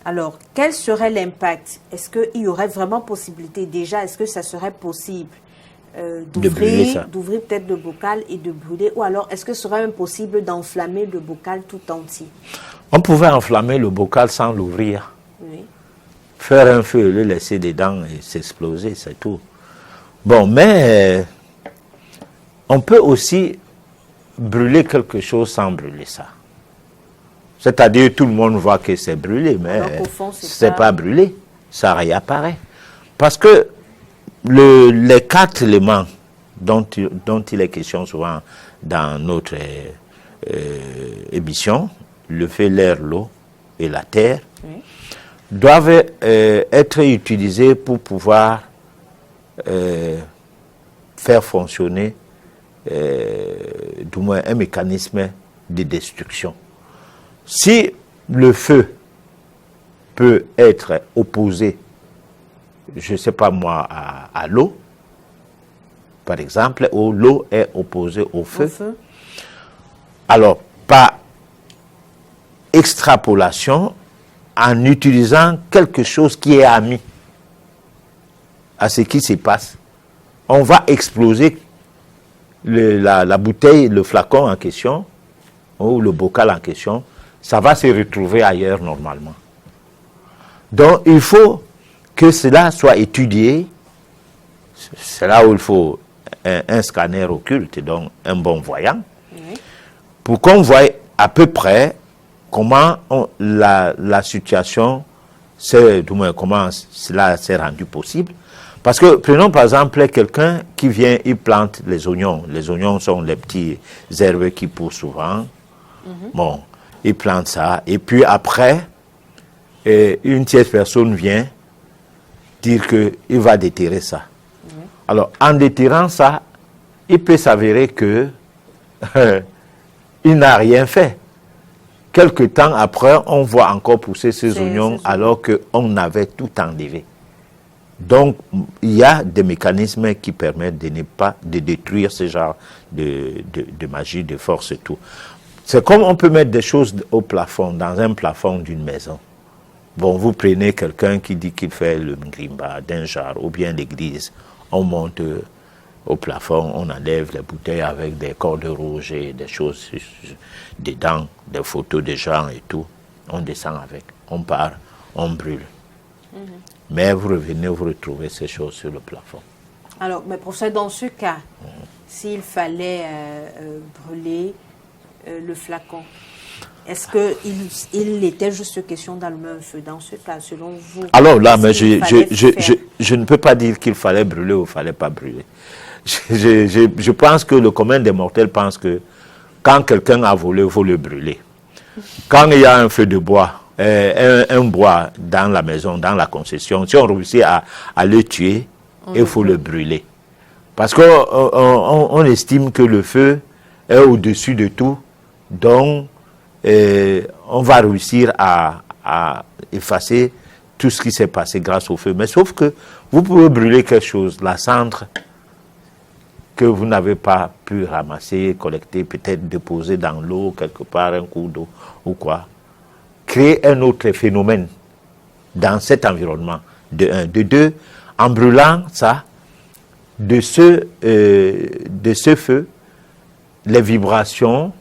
Alors, quel serait l'impact? Est-ce qu'il y aurait vraiment possibilité, déjà, est-ce que ça serait possible d'ouvrir peut-être le bocal et de brûler, ou alors est-ce que ce serait impossible d'enflammer le bocal tout entier? On pouvait enflammer le bocal sans l'ouvrir. Oui. Faire un feu, le laisser dedans et s'exploser, c'est tout. Bon, mais on peut aussi brûler quelque chose sans brûler ça. C'est-à-dire tout le monde voit que c'est brûlé, mais c'est pas brûlé, ça réapparaît. Parce que les 4 éléments dont il est question souvent dans notre émission, le feu, l'air, l'eau et la terre, doivent être utilisés pour pouvoir faire fonctionner du moins un mécanisme de destruction. Si le feu peut être opposé, je ne sais pas moi, à l'eau, par exemple, où l'eau est opposée au feu, alors par extrapolation, en utilisant quelque chose qui est ami à ce qui se passe, on va exploser la bouteille, le flacon en question, ou le bocal en question, ça va se retrouver ailleurs normalement. Donc il faut que cela soit étudié. C'est là où il faut un scanner occulte, donc un bon voyant, pour qu'on voie à peu près comment la situation, du moins comment cela s'est rendu possible. Parce que, prenons par exemple quelqu'un qui vient, il plante les oignons. Les oignons sont les petits herbes qui poussent souvent. Bon, il plante ça. Et puis après, une tierce personne vient dire qu'il va déterrer ça. Alors, en déterrant ça, il peut s'avérer que il n'a rien fait. quelque temps après, on voit encore pousser ces oignons alors qu'on avait tout enlevé. Donc, il y a des mécanismes qui permettent de ne pas de détruire ce genre de magie, de force et tout. C'est comme on peut mettre des choses au plafond, dans un plafond d'une maison. Bon, vous prenez quelqu'un qui dit qu'il fait le ngrimba d'un genre, ou bien l'église, on monte au plafond, on enlève les bouteilles avec des cordes rouges et des choses dedans, des photos des gens et tout. On descend avec, on part, on brûle. Mais vous revenez, vous retrouvez ces choses sur le plafond. Alors, mais professeur, dans ce cas, s'il fallait brûler le flacon, est-ce qu'il était juste question d'allumer un feu dans ce cas, selon vous? Alors là, mais je ne peux pas dire qu'il fallait brûler ou il ne fallait pas brûler. Je pense que le commun des mortels pense que quand quelqu'un a volé, il faut le brûler. Quand il y a un feu de bois, un bois dans la maison, dans la concession, si on réussit à le tuer, il faut le brûler. Parce qu'on estime que le feu est au-dessus de tout, donc on va réussir à effacer tout ce qui s'est passé grâce au feu. Mais sauf que vous pouvez brûler quelque chose, la cendre que vous n'avez pas pu ramasser, collecter, peut-être déposer dans l'eau, quelque part, un coup d'eau ou quoi. Créer un autre phénomène dans cet environnement, de un. De deux, en brûlant ça, de ce feu, les vibrations,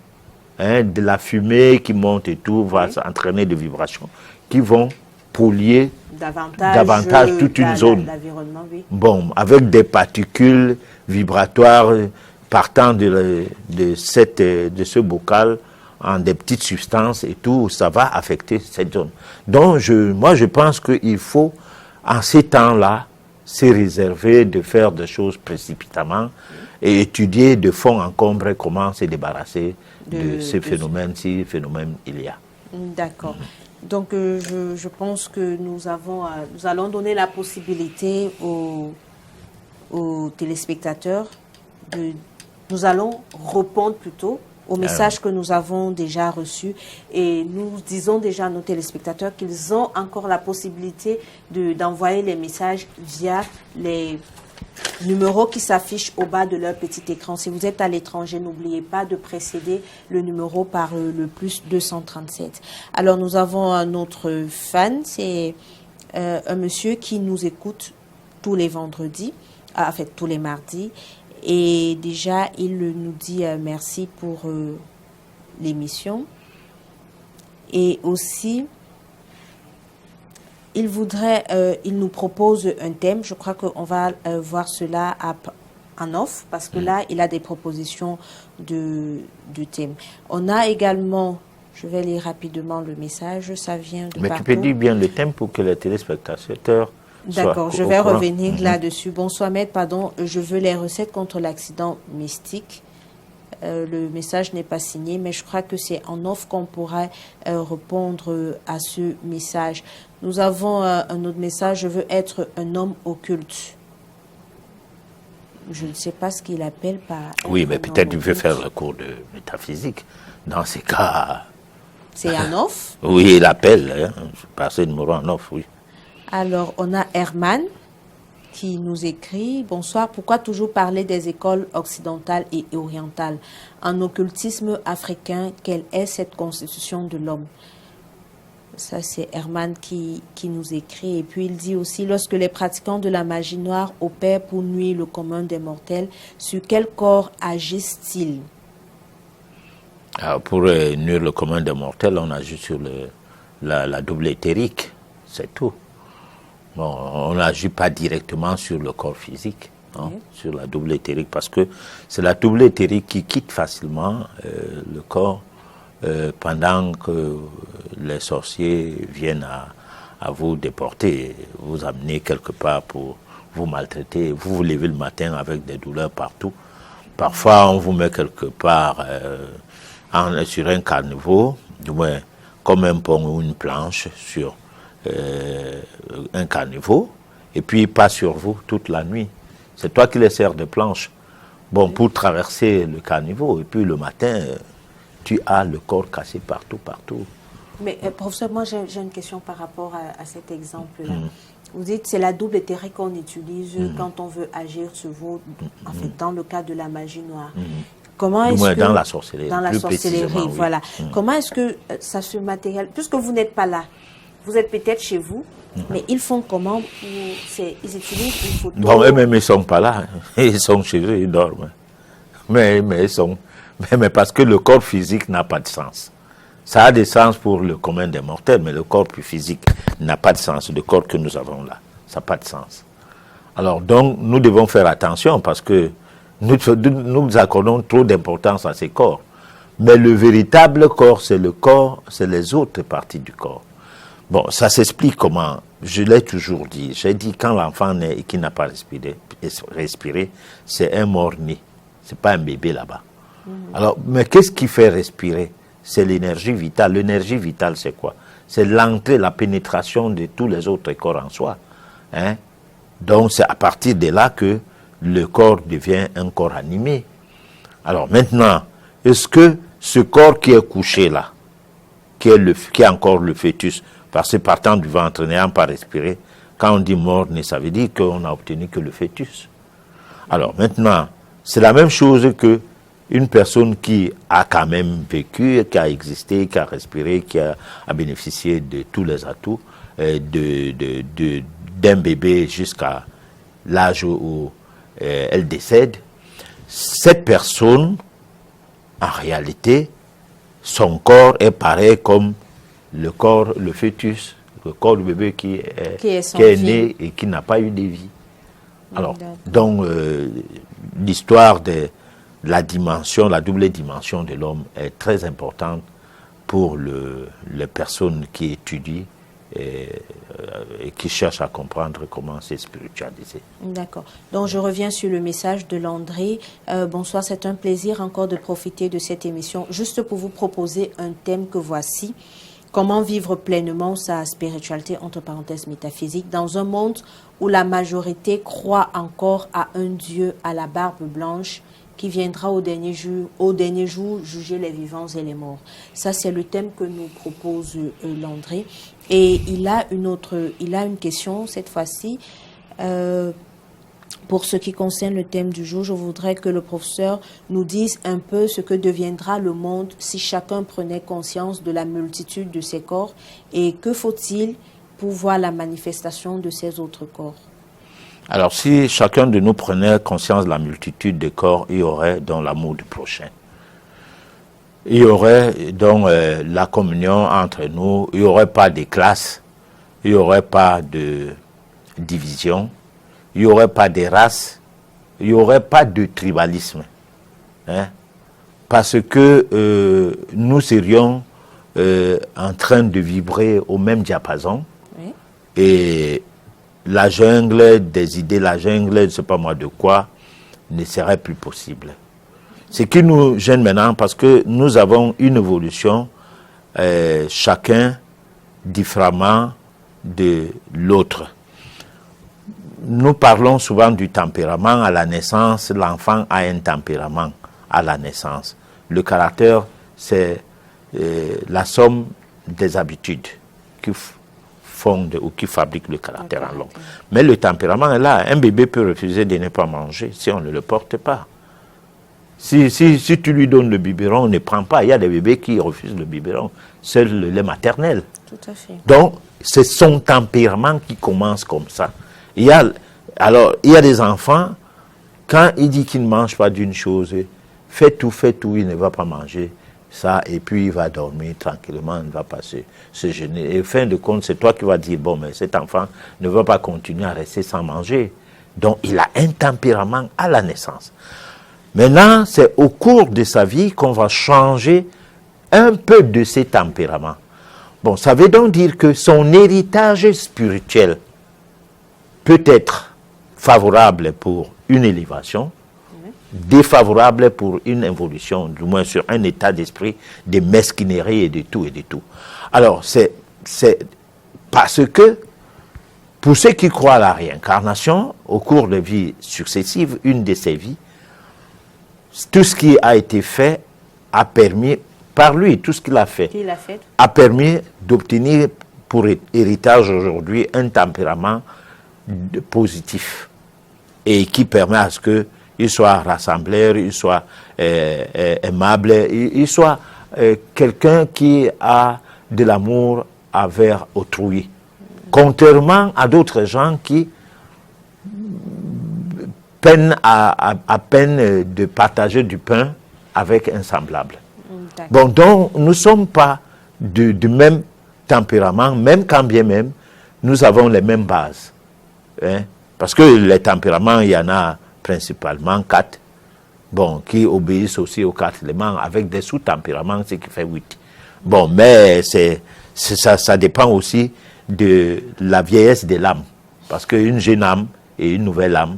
de la fumée qui monte et tout, va entraîner des vibrations qui vont polluer davantage toute une zone. Bon, avec des particules vibratoires partant de ce bocal en des petites substances et tout, ça va affecter cette zone. Donc, moi, je pense qu'il faut, en ces temps-là, se réserver de faire des choses précipitamment et étudier de fond en comble comment se débarrasser de ces phénomènes, si phénomène il y a. D'accord. Donc, je pense que nous allons donner la possibilité aux téléspectateurs nous allons répondre plutôt aux messages que nous avons déjà reçus et nous disons déjà à nos téléspectateurs qu'ils ont encore la possibilité d'envoyer les messages via les numéros qui s'affichent au bas de leur petit écran. Si vous êtes à l'étranger, n'oubliez pas de précéder le numéro par le plus 237. Alors nous avons un autre fan, c'est un monsieur qui nous écoute tous les vendredis, en fait tous les mardis. Et déjà, il nous dit merci pour l'émission. Et aussi, il nous propose un thème. Je crois qu'on va voir cela en off, parce que là, il a des propositions de thèmes. On a également, je vais lire rapidement le message, ça vient de Mais partout. tu peux dire bien le thème pour que les téléspectateurs... D'accord, je vais revenir là-dessus. Bonsoir, maître, pardon, je veux les recettes contre l'accident mystique. Le message n'est pas signé, mais je crois que c'est en off qu'on pourra répondre à ce message. Nous avons un autre message, je veux être un homme occulte. Je ne sais pas ce qu'il appelle par... Oui, mais peut-être il veut faire le cours de métaphysique. Dans ces cas... C'est en off? Oui, il appelle, je passe le numéro en off, oui. Alors, on a Herman qui nous écrit « Bonsoir, pourquoi toujours parler des écoles occidentales et orientales? En occultisme africain, quelle est cette constitution de l'homme ?» Ça, c'est Herman qui nous écrit. Et puis, il dit aussi « Lorsque les pratiquants de la magie noire opèrent pour nuire le commun des mortels, sur quel corps agissent-ils » Alors, pour nuire le commun des mortels, on agit sur la double éthérique, c'est tout. Bon, on n'agit pas directement sur le corps physique, sur la double éthérique, parce que c'est la double éthérique qui quitte facilement le corps pendant que les sorciers viennent à vous déporter, vous amener quelque part pour vous maltraiter. Vous vous levez le matin avec des douleurs partout. Parfois, on vous met quelque part sur un caniveau, du moins comme un pont ou une planche sur un caniveau, et puis il passe sur vous toute la nuit. C'est toi qui les sers de planche. Bon, pour traverser le caniveau, et puis le matin, tu as le corps cassé partout. Mais professeur, moi j'ai une question par rapport à cet exemple-là. Vous dites c'est la double éthérique qu'on utilise quand on veut agir sur vous, en fait, dans le cas de la magie noire. Comment est-ce que dans la sorcellerie, dans la sorcellerie, voilà. Comment est-ce que ça se matérialise, puisque vous n'êtes pas là, vous êtes peut-être chez vous, mais ils font comment? Ils utilisent une photo. Bon, eux-mêmes ils sont pas là, ils sont chez eux, ils dorment. Mais parce que le corps physique n'a pas de sens. Ça a des sens pour le commun des mortels, mais le corps physique n'a pas de sens. Le corps que nous avons là, ça n'a pas de sens. Alors donc, nous devons faire attention parce que nous accordons trop d'importance à ces corps. Mais le véritable corps, c'est le corps, c'est les autres parties du corps. Bon, ça s'explique comment. Je l'ai toujours dit. J'ai dit quand l'enfant naît et qu'il n'a pas respiré, c'est un mort-né. C'est pas un bébé là-bas. Alors, mais qu'est-ce qui fait respirer? C'est l'énergie vitale. L'énergie vitale, c'est quoi? C'est l'entrée, la pénétration de tous les autres corps en soi. Hein? Donc, c'est à partir de là que le corps devient un corps animé. Alors maintenant, est-ce que ce corps qui est couché là, qui est encore le fœtus, parce que partant du ventre, n'ayant pas respiré, quand on dit mort-né, ça veut dire qu'on n'a obtenu que le fœtus. Alors maintenant, c'est la même chose que une personne qui a quand même vécu, qui a existé, qui a respiré, qui a bénéficié de tous les atouts, d'un bébé jusqu'à l'âge où elle décède. Cette personne, en réalité, son corps est pareil comme le corps, le fœtus, le corps du bébé qui est né et qui n'a pas eu de vie. Alors, donc, l'histoire de la dimension, la double dimension de l'homme est très importante pour les personnes qui étudient et qui cherchent à comprendre comment c'est spiritualisé. D'accord. Donc je reviens sur le message de Landry. Bonsoir, c'est un plaisir encore de profiter de cette émission, juste pour vous proposer un thème que voici. Comment vivre pleinement sa spiritualité, entre parenthèses métaphysique, dans un monde où la majorité croit encore à un Dieu à la barbe blanche qui viendra au dernier jour juger les vivants et les morts. Ça, c'est le thème que nous propose Landry. Et il a une question cette fois-ci. Pour ce qui concerne le thème du jour, je voudrais que le professeur nous dise un peu ce que deviendra le monde si chacun prenait conscience de la multitude de ses corps et que faut-il pour voir la manifestation de ces autres corps. Alors, si chacun de nous prenait conscience de la multitude de corps, il y aurait donc l'amour du prochain. Il y aurait donc la communion entre nous, il n'y aurait pas de classe, il n'y aurait pas de division, il n'y aurait pas de race, il n'y aurait pas de tribalisme. Hein? Parce que nous serions en train de vibrer au même diapason. Oui. Et la jungle des idées, la jungle, je ne sais pas moi de quoi, ne serait plus possible. Ce qui nous gêne maintenant, parce que nous avons une évolution, chacun différemment de l'autre. Nous parlons souvent du tempérament à la naissance. L'enfant a un tempérament à la naissance. Le caractère, c'est la somme des habitudes qui fondent ou qui fabriquent le caractère en l'homme. Mais le tempérament est là. Un bébé peut refuser de ne pas manger si on ne le porte pas. Si tu lui donnes le biberon, on ne prend pas. Il y a des bébés qui refusent le biberon. Seul le lait maternel. Tout à fait. Donc, c'est son tempérament qui commence comme ça. Il y a des enfants, quand il dit qu'il ne mange pas d'une chose, fait tout, il ne va pas manger ça, et puis il va dormir tranquillement, il ne va pas se gêner. Et fin de compte, c'est toi qui vas dire, bon, mais cet enfant ne va pas continuer à rester sans manger. Donc, il a un tempérament à la naissance. Maintenant, c'est au cours de sa vie qu'on va changer un peu de ses tempéraments. Bon, ça veut donc dire que son héritage spirituel peut être favorable pour une élévation, défavorable pour une évolution, du moins sur un état d'esprit de mesquinerie et de tout et de tout. Alors, c'est parce que, pour ceux qui croient à la réincarnation, au cours de vies successives, une de ces vies, tout ce qui a été fait a permis par lui, tout ce qu'il a fait, a permis d'obtenir pour héritage aujourd'hui un tempérament positif et qui permet à ce qu'il soit rassembleur, il soit aimable, il soit quelqu'un qui a de l'amour envers autrui. Contrairement à d'autres gens qui peinent à peine de partager du pain avec un semblable. Bon, donc nous ne sommes pas du même tempérament, même quand bien même nous avons les mêmes bases. Hein? Parce que les tempéraments, il y en a principalement 4, bon, qui obéissent aussi aux 4 éléments, avec des sous-tempéraments, ce qui fait 8. Bon, mais ça dépend aussi de la vieillesse de l'âme. Parce qu'une jeune âme et une nouvelle âme,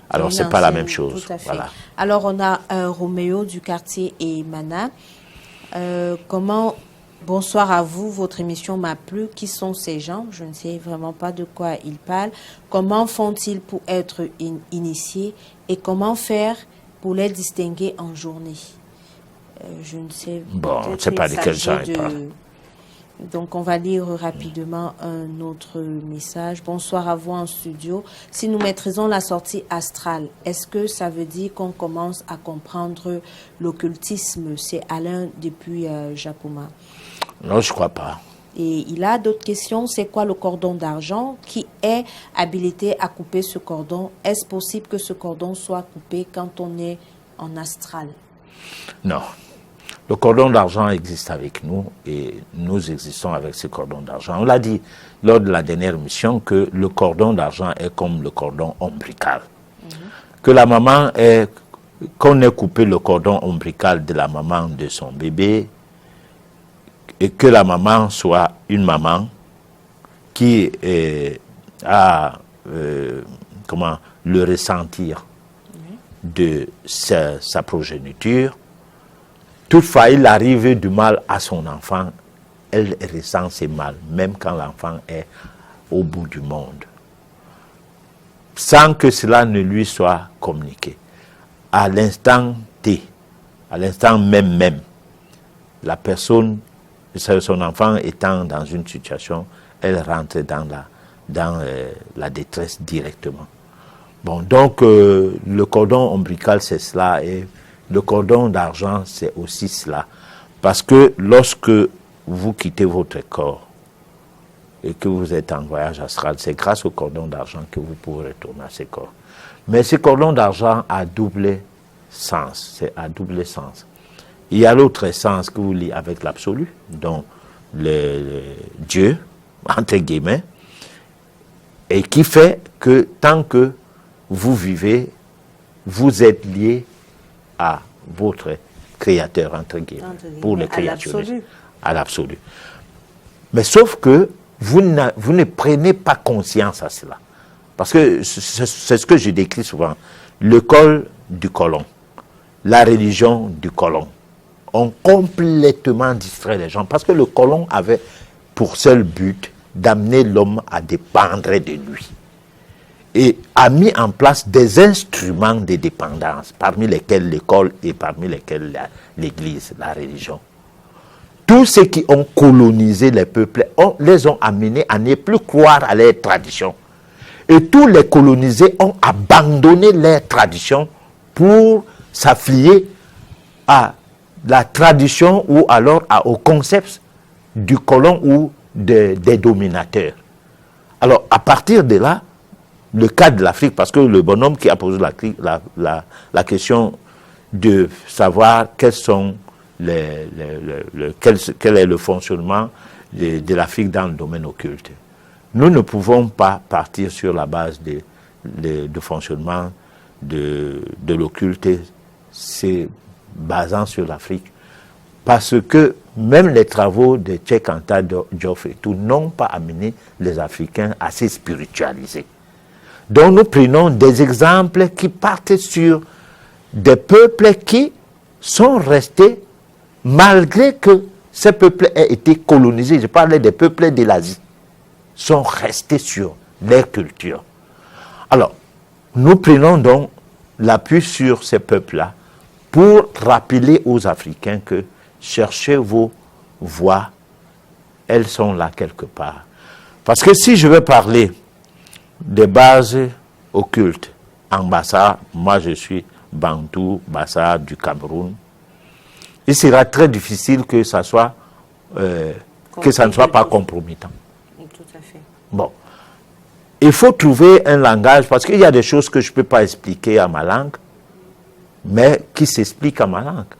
alors c'est pas la même chose. Tout à fait. Voilà. Alors on a Roméo du quartier et Mana. Bonsoir à vous, votre émission m'a plu. Qui sont ces gens? Je ne sais vraiment pas de quoi ils parlent. Comment font-ils pour être initiés et comment faire pour les distinguer en journée? Je ne sais pas. Bon, je ne sais pas de quel genre ils parlent. Donc, on va lire rapidement un autre message. Bonsoir à vous en studio. Si nous maîtrisons la sortie astrale, est-ce que ça veut dire qu'on commence à comprendre l'occultisme? C'est Alain depuis Japoma. Non, je ne crois pas. Et il a d'autres questions. C'est quoi le cordon d'argent? Qui est habilité à couper ce cordon? Est-ce possible que ce cordon soit coupé quand on est en astral? Non. Le cordon d'argent existe avec nous et nous existons avec ce cordon d'argent. On l'a dit lors de la dernière mission que le cordon d'argent est comme le cordon ombilical. Que la maman qu'on ait coupé le cordon ombilical de la maman de son bébé et que la maman soit une maman qui a le ressentir de sa progéniture. Toutefois, il arrive du mal à son enfant, elle ressent ce mal, même quand l'enfant est au bout du monde, sans que cela ne lui soit communiqué. À l'instant T, à l'instant même, la personne, son enfant étant dans une situation, elle rentre dans la détresse directement. Bon, donc le cordon ombilical, c'est cela, et le cordon d'argent, c'est aussi cela. Parce que lorsque vous quittez votre corps et que vous êtes en voyage astral, c'est grâce au cordon d'argent que vous pouvez retourner à ce corps. Mais ce cordon d'argent a double sens. C'est à double sens. Il y a l'autre sens que vous liez avec l'absolu, donc le Dieu, entre guillemets, et qui fait que tant que vous vivez, vous êtes lié à votre créateur, entre guillemets, pour le créationnisme, à l'absolu. Mais sauf que vous ne prenez pas conscience à cela. Parce que c'est ce que je décris souvent. Le col du colon, la religion du colon, ont complètement distrait les gens. Parce que le colon avait pour seul but d'amener l'homme à dépendre de lui. Et a mis en place des instruments de dépendance, parmi lesquels l'école et parmi lesquels l'Église, la religion. Tous ceux qui ont colonisé les peuples les ont amenés à ne plus croire à leurs traditions. Et tous les colonisés ont abandonné leurs traditions pour s'affilier à la tradition ou alors au concept du colon ou des dominateurs. Alors, à partir de là, le cas de l'Afrique, parce que le bonhomme qui a posé la question de savoir quel est le fonctionnement de l'Afrique dans le domaine occulte. Nous ne pouvons pas partir sur la base de fonctionnement de l'occulte, c'est basant sur l'Afrique, parce que même les travaux de Cheikh Anta Diop et tout n'ont pas amené les Africains à se spiritualiser. Donc nous prenons des exemples qui partent sur des peuples qui sont restés, malgré que ces peuples aient été colonisés, je parlais des peuples de l'Asie, sont restés sur leur culture. Alors, nous prenons donc l'appui sur ces peuples-là pour rappeler aux Africains que cherchez vos voix, elles sont là quelque part. Parce que si je veux parler des bases occultes en Bassa, moi je suis Bantou, Bassa du Cameroun, il sera très difficile que ça soit que ça ne soit pas compromettant. Tout à fait. Bon. Il faut trouver un langage, parce qu'il y a des choses que je ne peux pas expliquer à ma langue, mais qui s'expliquent à ma langue.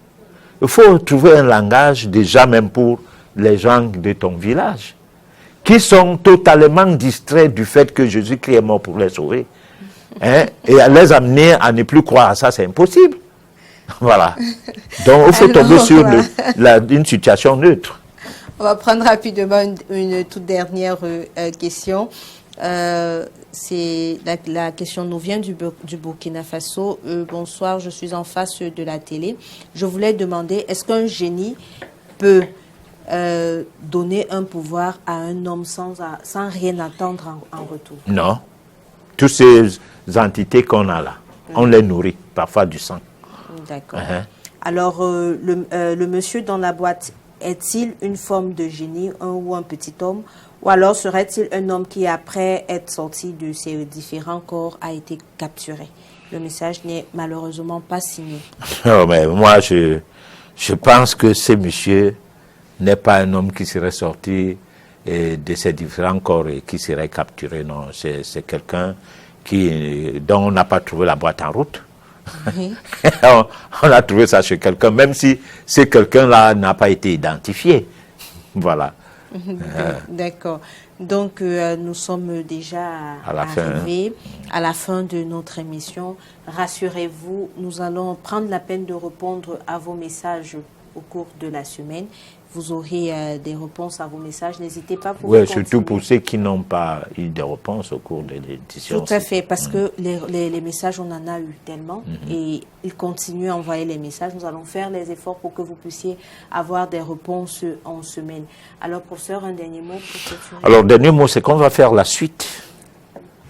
Il faut trouver un langage déjà même pour les gens de ton village, qui sont totalement distraits du fait que Jésus-Christ est mort pour les sauver. Hein? Et à les amener à ne plus croire à ça, c'est impossible. Voilà. Donc, il faut tomber sur une situation neutre. On va prendre rapidement une toute dernière question. C'est la question nous vient du Burkina Faso. Bonsoir, je suis en face de la télé. Je voulais demander, est-ce qu'un génie peut donner un pouvoir à un homme sans rien attendre en retour? Non. Toutes ces entités qu'on a là, on les nourrit, parfois du sang. D'accord. Alors, le monsieur dans la boîte, est-il une forme de génie, ou un petit homme, ou alors serait-il un homme qui, après être sorti de ces différents corps, a été capturé? Le message n'est malheureusement pas signé. Non, mais moi, je pense que ce monsieur n'est pas un homme qui serait sorti de ces différents corps et qui serait capturé. Non, c'est quelqu'un dont on n'a pas trouvé la boîte en route. Oui. On a trouvé ça chez quelqu'un, même si ce quelqu'un-là n'a pas été identifié. Voilà. D'accord. Donc, nous sommes déjà arrivés à la fin de notre émission. Rassurez-vous, nous allons prendre la peine de répondre à vos messages au cours de la semaine. Vous aurez des réponses à vos messages. N'hésitez pas pour oui, surtout pour ceux qui n'ont pas eu de réponses au cours de l'édition. Tout à fait, parce que les messages, on en a eu tellement. Et ils continuent à envoyer les messages. Nous allons faire les efforts pour que vous puissiez avoir des réponses en semaine. Alors, professeur, un dernier mot pour clôturer. Alors, dernier mot, c'est qu'on va faire la suite.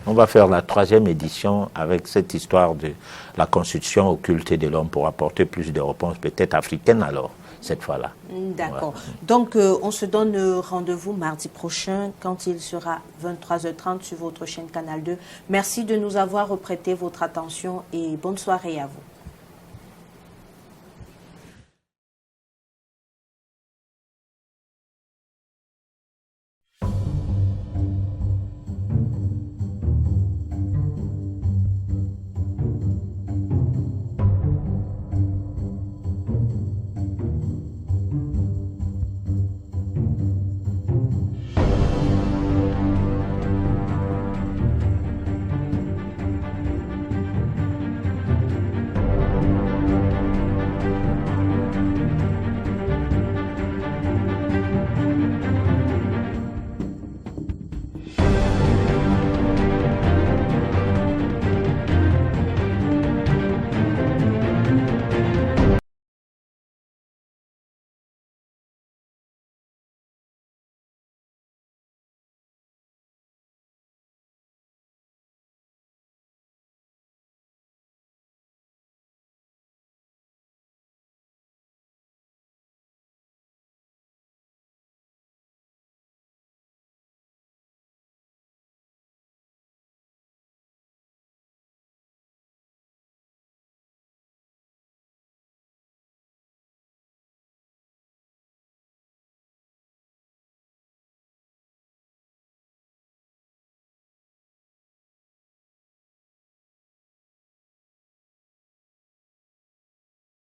On va faire la 3e édition avec cette histoire de la constitution occulte de l'homme pour apporter plus de réponses, peut-être africaines alors, cette fois-là. D'accord. Ouais. Donc, on se donne rendez-vous mardi prochain quand il sera 23h30 sur votre chaîne Canal 2. Merci de nous avoir prêté votre attention et bonne soirée à vous.